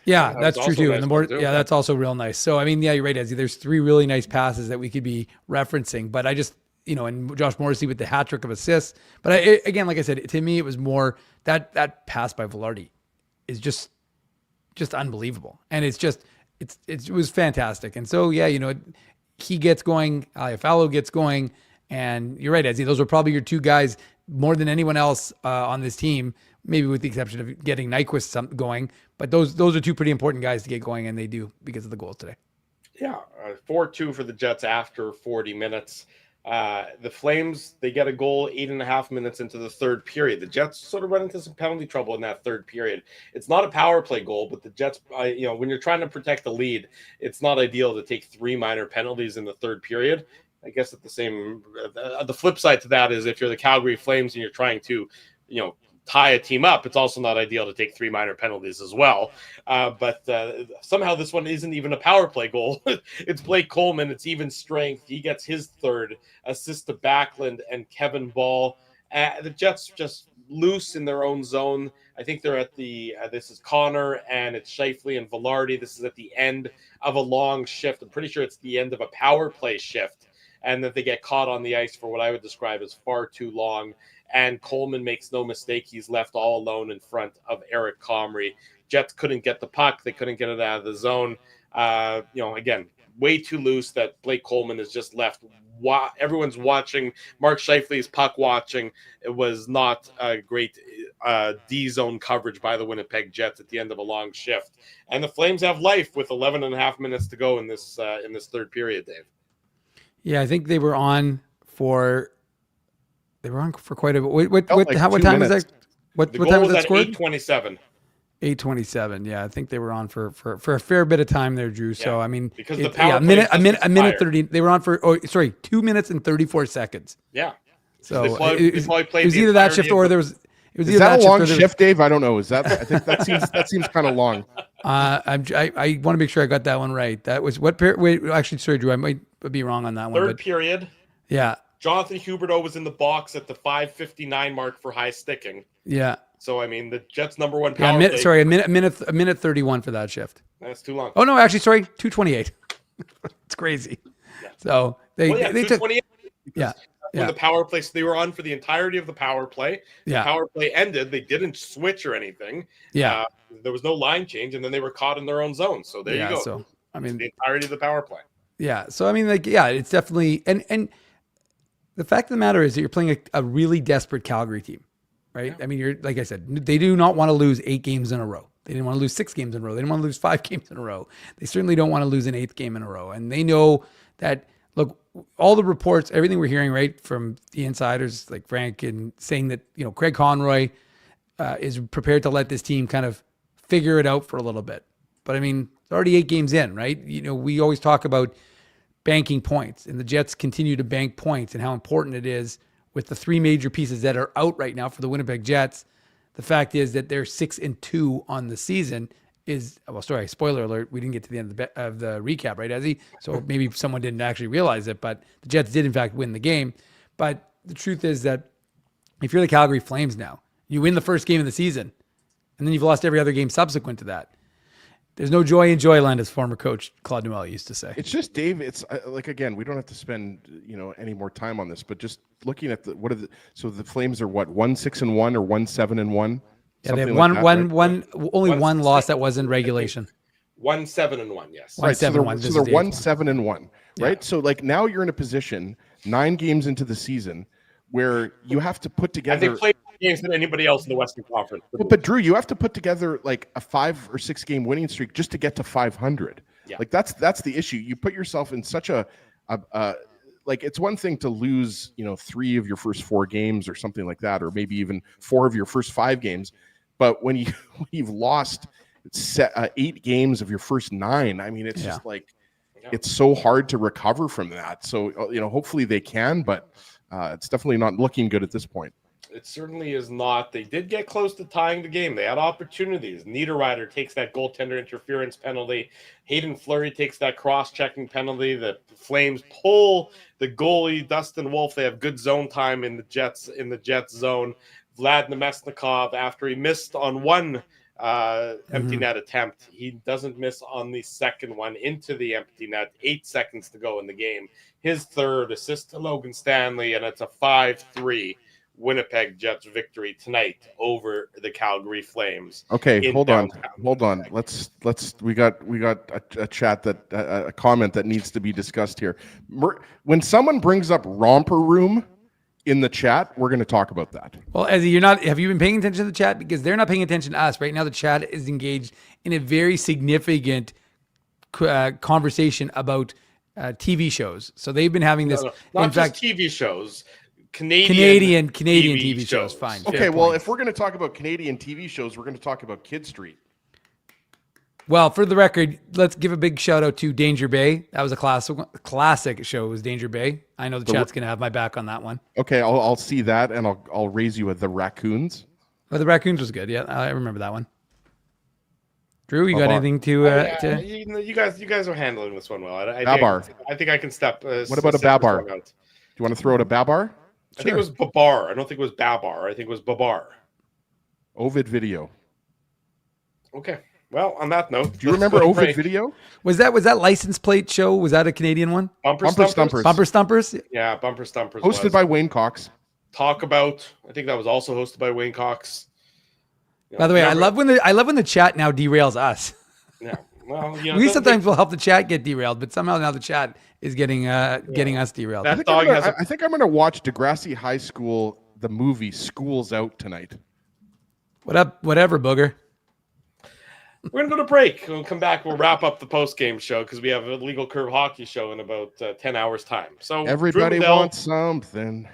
D: That's true too. Nice, and that's also real nice. So I mean, you're right, Ezzy. There's 3 really nice passes that we could be referencing, but I just and Josh Morrissey with the hat trick of assists. But again, like I said, to me it was more that pass by Vilardi is just unbelievable. And it was fantastic. And so, he gets going, Iafallo gets going, and you're right, Ezzy. Those were probably your 2 guys more than anyone else on this team, maybe with the exception of getting Nyquist going. But those are 2 pretty important guys to get going, and they do because of the goals today.
B: Yeah, 4-2 for the Jets after 40 minutes. The Flames, they get a goal 8.5 minutes into the 3rd period. The Jets sort of run into some penalty trouble in that 3rd period. It's not a power play goal, but the Jets, when you're trying to protect the lead, it's not ideal to take 3 minor penalties in the 3rd period. I guess the flip side to that is if you're the Calgary Flames and you're trying to, tie a team up, it's also not ideal to take 3 minor penalties as well. But somehow this one isn't even a power play goal. It's Blake Coleman. It's even strength. He gets his 3rd assist to Backlund and Kevin Ball. The Jets just loose in their own zone. I think they're at this is Connor and it's Scheifele and Vilardi. This is at the end of a long shift. I'm pretty sure it's the end of a power play shift, and that they get caught on the ice for what I would describe as far too long. And Coleman makes no mistake. He's left all alone in front of Eric Comrie. Jets couldn't get the puck. They couldn't get it out of the zone. Again, way too loose that Blake Coleman is just left. Everyone's watching. Mark Scheifele's puck watching. It was not a great D-zone coverage by the Winnipeg Jets at the end of a long shift. And the Flames have life with 11.5 minutes to go in this 3rd period, Dave.
D: Yeah, I think they were on for quite a bit. What time was that? What time was that scored?
B: 8:27.
D: 8:27. Yeah, I think they were on for a fair bit of time there, Drew. So I mean,
B: because the power play
D: a minute 30. They were on for 2 minutes and 34 seconds.
B: Yeah.
D: So
B: it was
D: either that shift or there was.
C: Is that a long shift, Dave? I don't know. I think that seems kind of long.
D: I want to make sure I got that one right. That was what period? Wait, actually, sorry, Drew. I might be wrong on that one.
B: 3rd period.
D: Yeah.
B: Jonathan Huberdeau was in the box at the 5:59 mark for high sticking.
D: Yeah.
B: So I mean, the Jets' number 1 power play.
D: Sorry, a minute 31 for that shift.
B: That's too long.
D: Oh no, actually, sorry, 2:28. It's crazy. Yeah. So they took. Yeah.
B: when the power play, so they were on for the entirety of the power play.
D: Yeah.
B: The power play ended. They didn't switch or anything.
D: Yeah.
B: There was no line change, and then they were caught in their own zone. So there you go.
D: So, I mean,
B: the entirety of the power play.
D: Yeah. So, I mean, like, yeah, it's definitely, and the fact of the matter is that you're playing a really desperate Calgary team, right? Yeah. I mean, you're, like I said, they do not want to lose 8 games in a row. They didn't want to lose 6 games in a row. They didn't want to lose 5 games in a row. They certainly don't want to lose an 8th game in a row. And they know that, look, all the reports, everything we're hearing, right, from the insiders like Frank, and saying that, you know, Craig Conroy is prepared to let this team kind of figure it out for a little bit. But I mean, it's already 8 games in, right? You know, we always talk about banking points, and the Jets continue to bank points and how important it is with the 3 major pieces that are out right now for the Winnipeg Jets. The fact is that they're 6-2 on the season is, well, sorry, spoiler alert, we didn't get to the end of the recap, right, Ezzy? So maybe someone didn't actually realize it, but the Jets did in fact win the game. But the truth is that if you're the Calgary Flames now, you win the first game of the season, and then you've lost every other game subsequent to that. There's no joy in Joyland, as former coach Claude Noel used to say.
C: It's just, Dave, it's like, again, we don't have to spend, any more time on this, but just looking at so the Flames are what, 1-6-1 or 1-7-1?
D: Yeah, they have one loss that was in regulation.
B: 1-7-1, yes.
C: Right, so they're 1-7-1, right?
D: Yeah.
C: So like now you're in a position 9 games into the season where you have to put together.
B: And they played games than anybody else in the Western Conference.
C: But Drew, you have to put together like a 5 or 6 game winning streak just to get to 500.
B: Yeah.
C: Like that's the issue. You put yourself in such a like, it's one thing to lose, 3 of your first 4 games or something like that, or maybe even 4 of your first 5 games. But when you've lost 8 games of your first 9, I mean, it's just like, it's so hard to recover from that. So, hopefully they can, but it's definitely not looking good at this point.
B: It certainly is not. They did get close to tying the game. They had opportunities. Niederreiter takes that goaltender interference penalty. Hayden Fleury takes that cross-checking penalty. The Flames pull the goalie, Dustin Wolf. They have good zone time in the Jets zone. Vlad Nemesnikov, after he missed on one empty net attempt, he doesn't miss on the second one into the empty net. 8 seconds to go in the game. His third assist to Logan Stanley, and it's a 5-3 Winnipeg Jets victory tonight over the Calgary Flames.
C: Okay, hold on. Let's we got a chat a comment that needs to be discussed here. When someone brings up romper room in the chat, we're going to talk about that.
D: Well, Ezzy, have you been paying attention to the chat? Because they're not paying attention to us right now. The chat is engaged in a very significant conversation about TV shows. So they've been having this.
B: Not just TV shows.
D: Canadian TV shows. Fine.
C: Okay, well, if we're going to talk about Canadian TV shows, we're going to talk about Kid Street.
D: Well, for the record, let's give a big shout out to Danger Bay. That was a classic show. It was Danger Bay. I know the chat's going to have my back on that one.
C: Okay, I'll see that, and I'll raise you with the Raccoons.
D: Oh, the Raccoons was good. Yeah, I remember that one. Drew, you got anything to?
B: You guys are handling this one well.
C: Babar.
B: I think I can step.
C: What about a Babar? Do you want to throw out a Babar?
B: I think it was Babar. I don't think it was Babar. I think it was Babar.
C: Ovid Video.
B: Okay. Well, on that note,
C: do you remember Ovid Video?
D: Was that license plate show? Was that a Canadian one?
B: Bumper
C: Stumpers.
D: Bumper Stumpers.
B: Yeah, Bumper Stumpers.
C: Hosted by Wayne Cox.
B: Talk about. I think that was also hosted by Wayne Cox.
D: By the way, I love when the chat now derails us.
B: Yeah. Well,
D: we sometimes will help the chat get derailed, but somehow now the chat is getting us derailed.
C: I think I'm going to watch Degrassi High School, the movie School's Out tonight.
D: What up? Whatever, booger.
B: We're going to go to break. We'll come back. We'll wrap up the post-game show because we have a Legal Curve hockey show in about 10 hours' time. So
C: everybody wants something.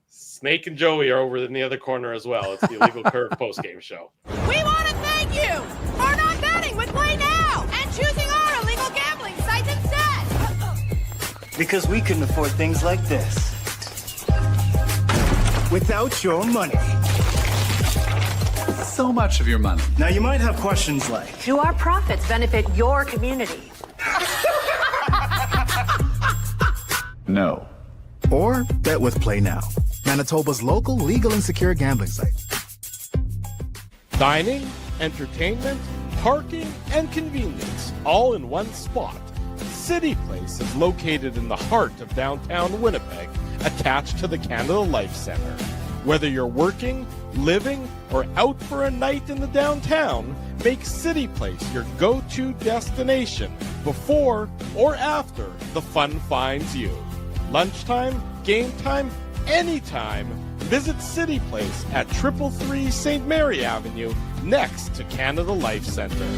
B: Snake and Joey are over in the other corner as well. It's the Legal Curve post-game show.
K: We want to thank you for not betting with Play Now and choosing our illegal gambling sites instead.
L: Because we couldn't afford things like this without your money.
M: So much of your money.
L: Now you might have questions like,
K: do our profits benefit your community?
M: No.
L: Or bet with Play Now, Manitoba's local legal and secure gambling site.
B: Dining, entertainment, parking, and convenience, all in one spot. City Place is located in the heart of downtown Winnipeg, attached to the Canada Life Centre. Whether you're working, living, or out for a night in the downtown, make City Place your go-to destination before or after the fun finds you. Lunchtime, game time, anytime. Visit City Place at 333 St. Mary Avenue, next to Canada Life Centre.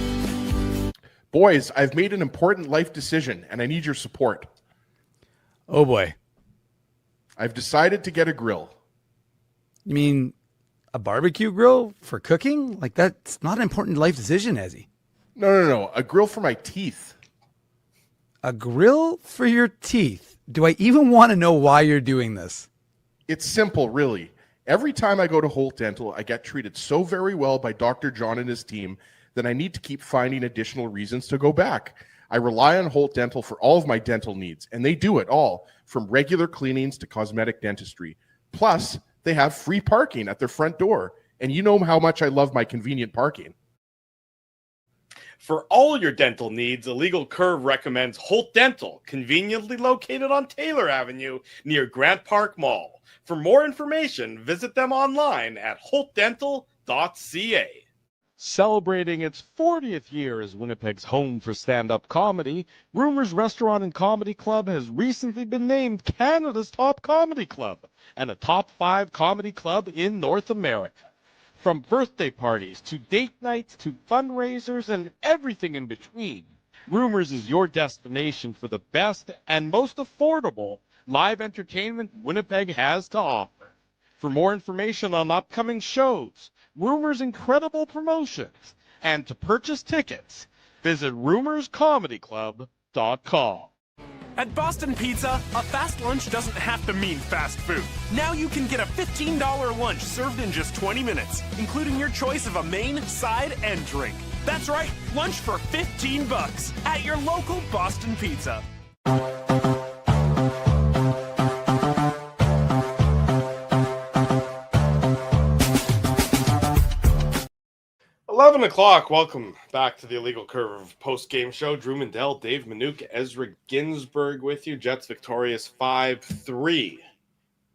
C: Boys, I've made an important life decision, and I need your support.
D: Oh, boy.
C: I've decided to get a grill.
D: You mean a barbecue grill for cooking? Like, that's not an important life decision, Ezzy.
C: No. A grill for my teeth.
D: A grill for your teeth? Do I even want to know why you're doing this?
C: It's simple, really. Every time I go to Holt Dental, I get treated so very well by Dr. John and his team that I need to keep finding additional reasons to go back. I rely on Holt Dental for all of my dental needs, and they do it all, from regular cleanings to cosmetic dentistry. Plus, they have free parking at their front door, and you know how much I love my convenient parking.
B: For all your dental needs, Illegal Curve recommends Holt Dental, conveniently located on Taylor Avenue near Grant Park Mall. For more information, visit them online at holtdental.ca.
N: Celebrating its 40th year as Winnipeg's home for stand-up comedy, Rumors Restaurant and Comedy Club has recently been named Canada's top comedy club and a top 5 comedy club in North America. From birthday parties to date nights to fundraisers and everything in between, Rumors is your destination for the best and most affordable live entertainment Winnipeg has to offer. For more information on upcoming shows, Rumors' incredible promotions, and to purchase tickets, visit rumorscomedyclub.com.
O: At Boston Pizza, a fast lunch doesn't have to mean fast food. Now you can get a $15 lunch served in just 20 minutes, including your choice of a main, side, and drink. That's right, lunch for $15 at your local Boston Pizza.
B: 11 o'clock. Welcome back to the Illegal Curve post-game show. Drew Mandel, Dave Minuk, Ezra Ginsburg with you. Jets victorious 5-3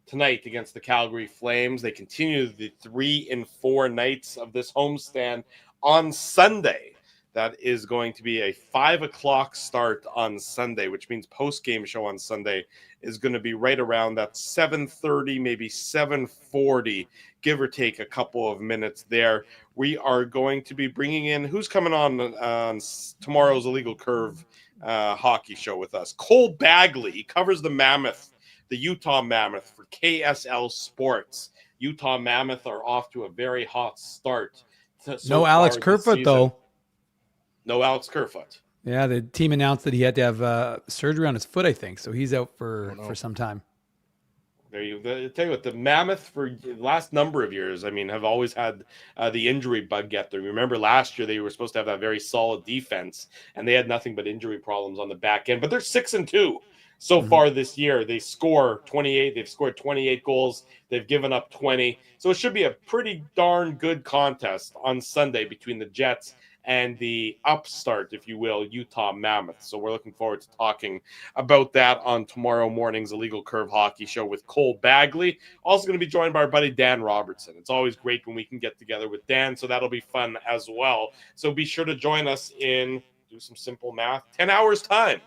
B: tonight against the Calgary Flames. They continue the 3-4 nights of this homestand on Sunday. That is going to be a 5 o'clock start on Sunday, which means post-game show on Sunday is going to be right around that 7:30, maybe 7:40, give or take a couple of minutes there. We are going to be bringing in, who's coming on tomorrow's Illegal Curve hockey show with us? Cole Bagley. He covers the Mammoth, the Utah Mammoth for KSL Sports. Utah Mammoth are off to a very hot start.
D: No Alex Kerfoot, though.
B: No Alex Kerfoot.
D: Yeah, the team announced that he had to have surgery on his foot, I think. So he's out for some time.
B: There you go. I tell you what, the Mammoth for the last number of years, I mean, have always had the injury bug get them. Remember last year they were supposed to have that very solid defense, and they had nothing but injury problems on the back end. But they're 6-2 so far this year. They score 28. They've scored 28 goals. They've given up 20. So it should be a pretty darn good contest on Sunday between the Jets and the upstart, if you will, Utah Mammoth. So we're looking forward to talking about that on tomorrow morning's Illegal Curve Hockey Show with Cole Bagley. Also going to be joined by our buddy Dan Robertson. It's always great when we can get together with Dan, so that'll be fun as well. So be sure to join us in, do some simple math, 10 hours time,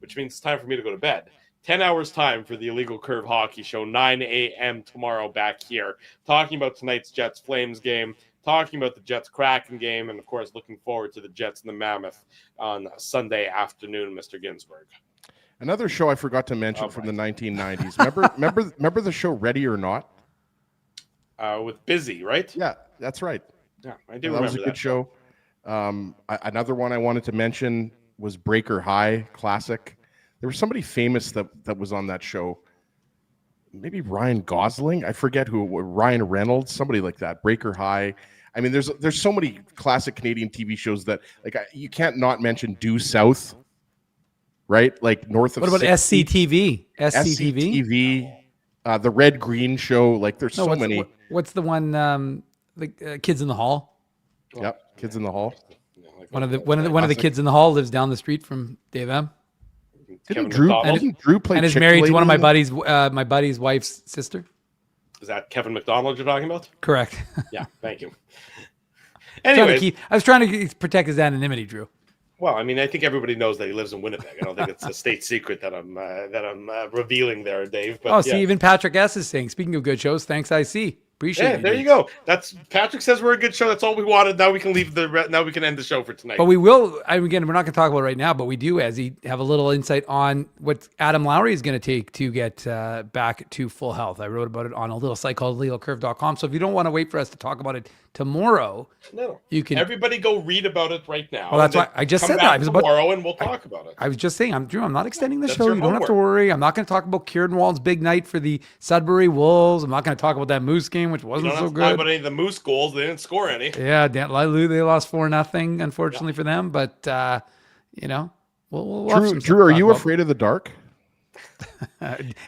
B: which means it's time for me to go to bed. 10 hours time for the Illegal Curve Hockey Show, 9 a.m. tomorrow back here, talking about tonight's Jets-Flames game, talking about the Jets-Kraken game, and, of course, looking forward to the Jets and the Mammoth on Sunday afternoon, Mr. Ginsburg.
C: Another show I forgot to mention from the 1990s. Remember the show Ready or Not?
B: With Busy, right?
C: Yeah, that's right.
B: Yeah, I do remember that.
C: That was a good show. Another one I wanted to mention was Breaker High Classic. There was somebody famous that was on that show. Maybe Ryan Gosling. I forget who. Ryan Reynolds. Somebody like that. Breaker High. I mean, there's so many classic Canadian TV shows that you can't not mention Due South, right? Like North of.
D: What about
C: 60.
D: SCTV?
C: SCTV. The Red Green Show. Like there's so many.
D: What's the one? The Kids in the Hall.
C: Yep, Kids in the Hall.
D: One of the kids in the hall lives down the street from Dave M.
C: Didn't
B: McDonald.
C: Drew play
D: and is married to one of
C: Chick-fil-A?
D: my buddy's wife's sister.
B: Is that Kevin McDonald you're talking about?
D: Correct.
B: Yeah, thank you.
D: I was trying to protect his anonymity, Drew.
B: Well, I mean, I think everybody knows that he lives in Winnipeg. I don't think it's a state secret that I'm revealing there, Dave. But
D: see, even Patrick S is saying, speaking of good shows, thanks, IC. Appreciate it.
B: There you go. That's Patrick says we're a good show. That's all we wanted. Now we can now we can end the show for tonight.
D: But we will. Again, we're not going to talk about it right now, but we do, as he have a little insight on what Adam Lowry is going to take to get back to full health. I wrote about it on a little site called legalcurve.com. So if you don't want to wait for us to talk about it tomorrow, you can.
B: Everybody go read about it right now.
D: Well, that's why I just said that. I was about
B: tomorrow, and we'll talk about it.
D: I was just saying, Drew, I'm not extending the
B: That's
D: show.
B: your
D: You don't have to
B: homework.
D: worry. I'm not going to talk about Kieran big night for the Sudbury Wolves. I'm not going to talk about that Moose game, which wasn't so good.
B: Talk about any of the Moose goals. They didn't score any.
D: Yeah, they lost 4-0, unfortunately for them. But we'll have some
C: Drew, are you afraid of the dark?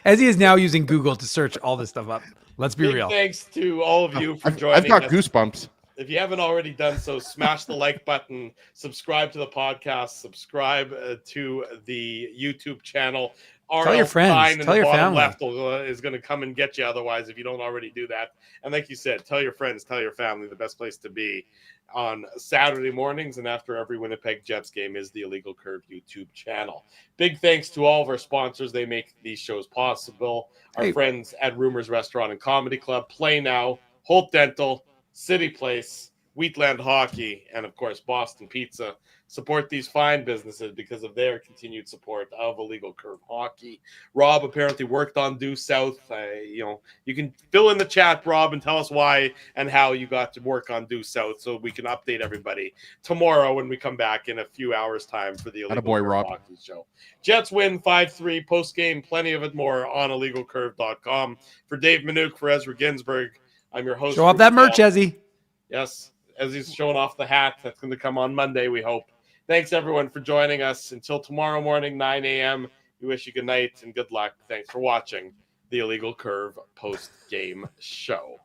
D: As he is now using Google to search all this stuff up. Let's be
B: Big
D: real.
B: Thanks to all of you for joining.
C: I've got
B: us.
C: goosebumps.
B: If you haven't already done so, smash the like button, subscribe to the podcast, subscribe to the YouTube channel.
D: Tell your friends. Tell your family.
B: Left is going to come and get you otherwise if you don't already do that. And like you said, tell your friends, tell your family. The best place to be on Saturday mornings and after every Winnipeg Jets game is the Illegal Curve YouTube channel. Big thanks to all of our sponsors. They make these shows possible. Our friends at Rumors Restaurant and Comedy Club, Play Now, Holt Dental, City Place, Wheatland Hockey, and of course Boston Pizza. Support these fine businesses because of their continued support of Illegal Curve Hockey. Rob apparently worked on Due South. You can fill in the chat, Rob, and tell us why and how you got to work on Due South so we can update everybody tomorrow when we come back in a few hours' time for the Illegal Curve
C: Rob.
B: Hockey show. Jets win 5-3 post-game. Plenty of it more on illegalcurve.com. For Dave Minuk, for Ezra Ginsburg, I'm your host.
D: Show off that merch, Ezzy.
B: Yes, Ezzy's showing off the hat. That's going to come on Monday, we hope. Thanks, everyone, for joining us. Until tomorrow morning, 9 a.m., we wish you good night and good luck. Thanks for watching the Illegal Curve post-game show.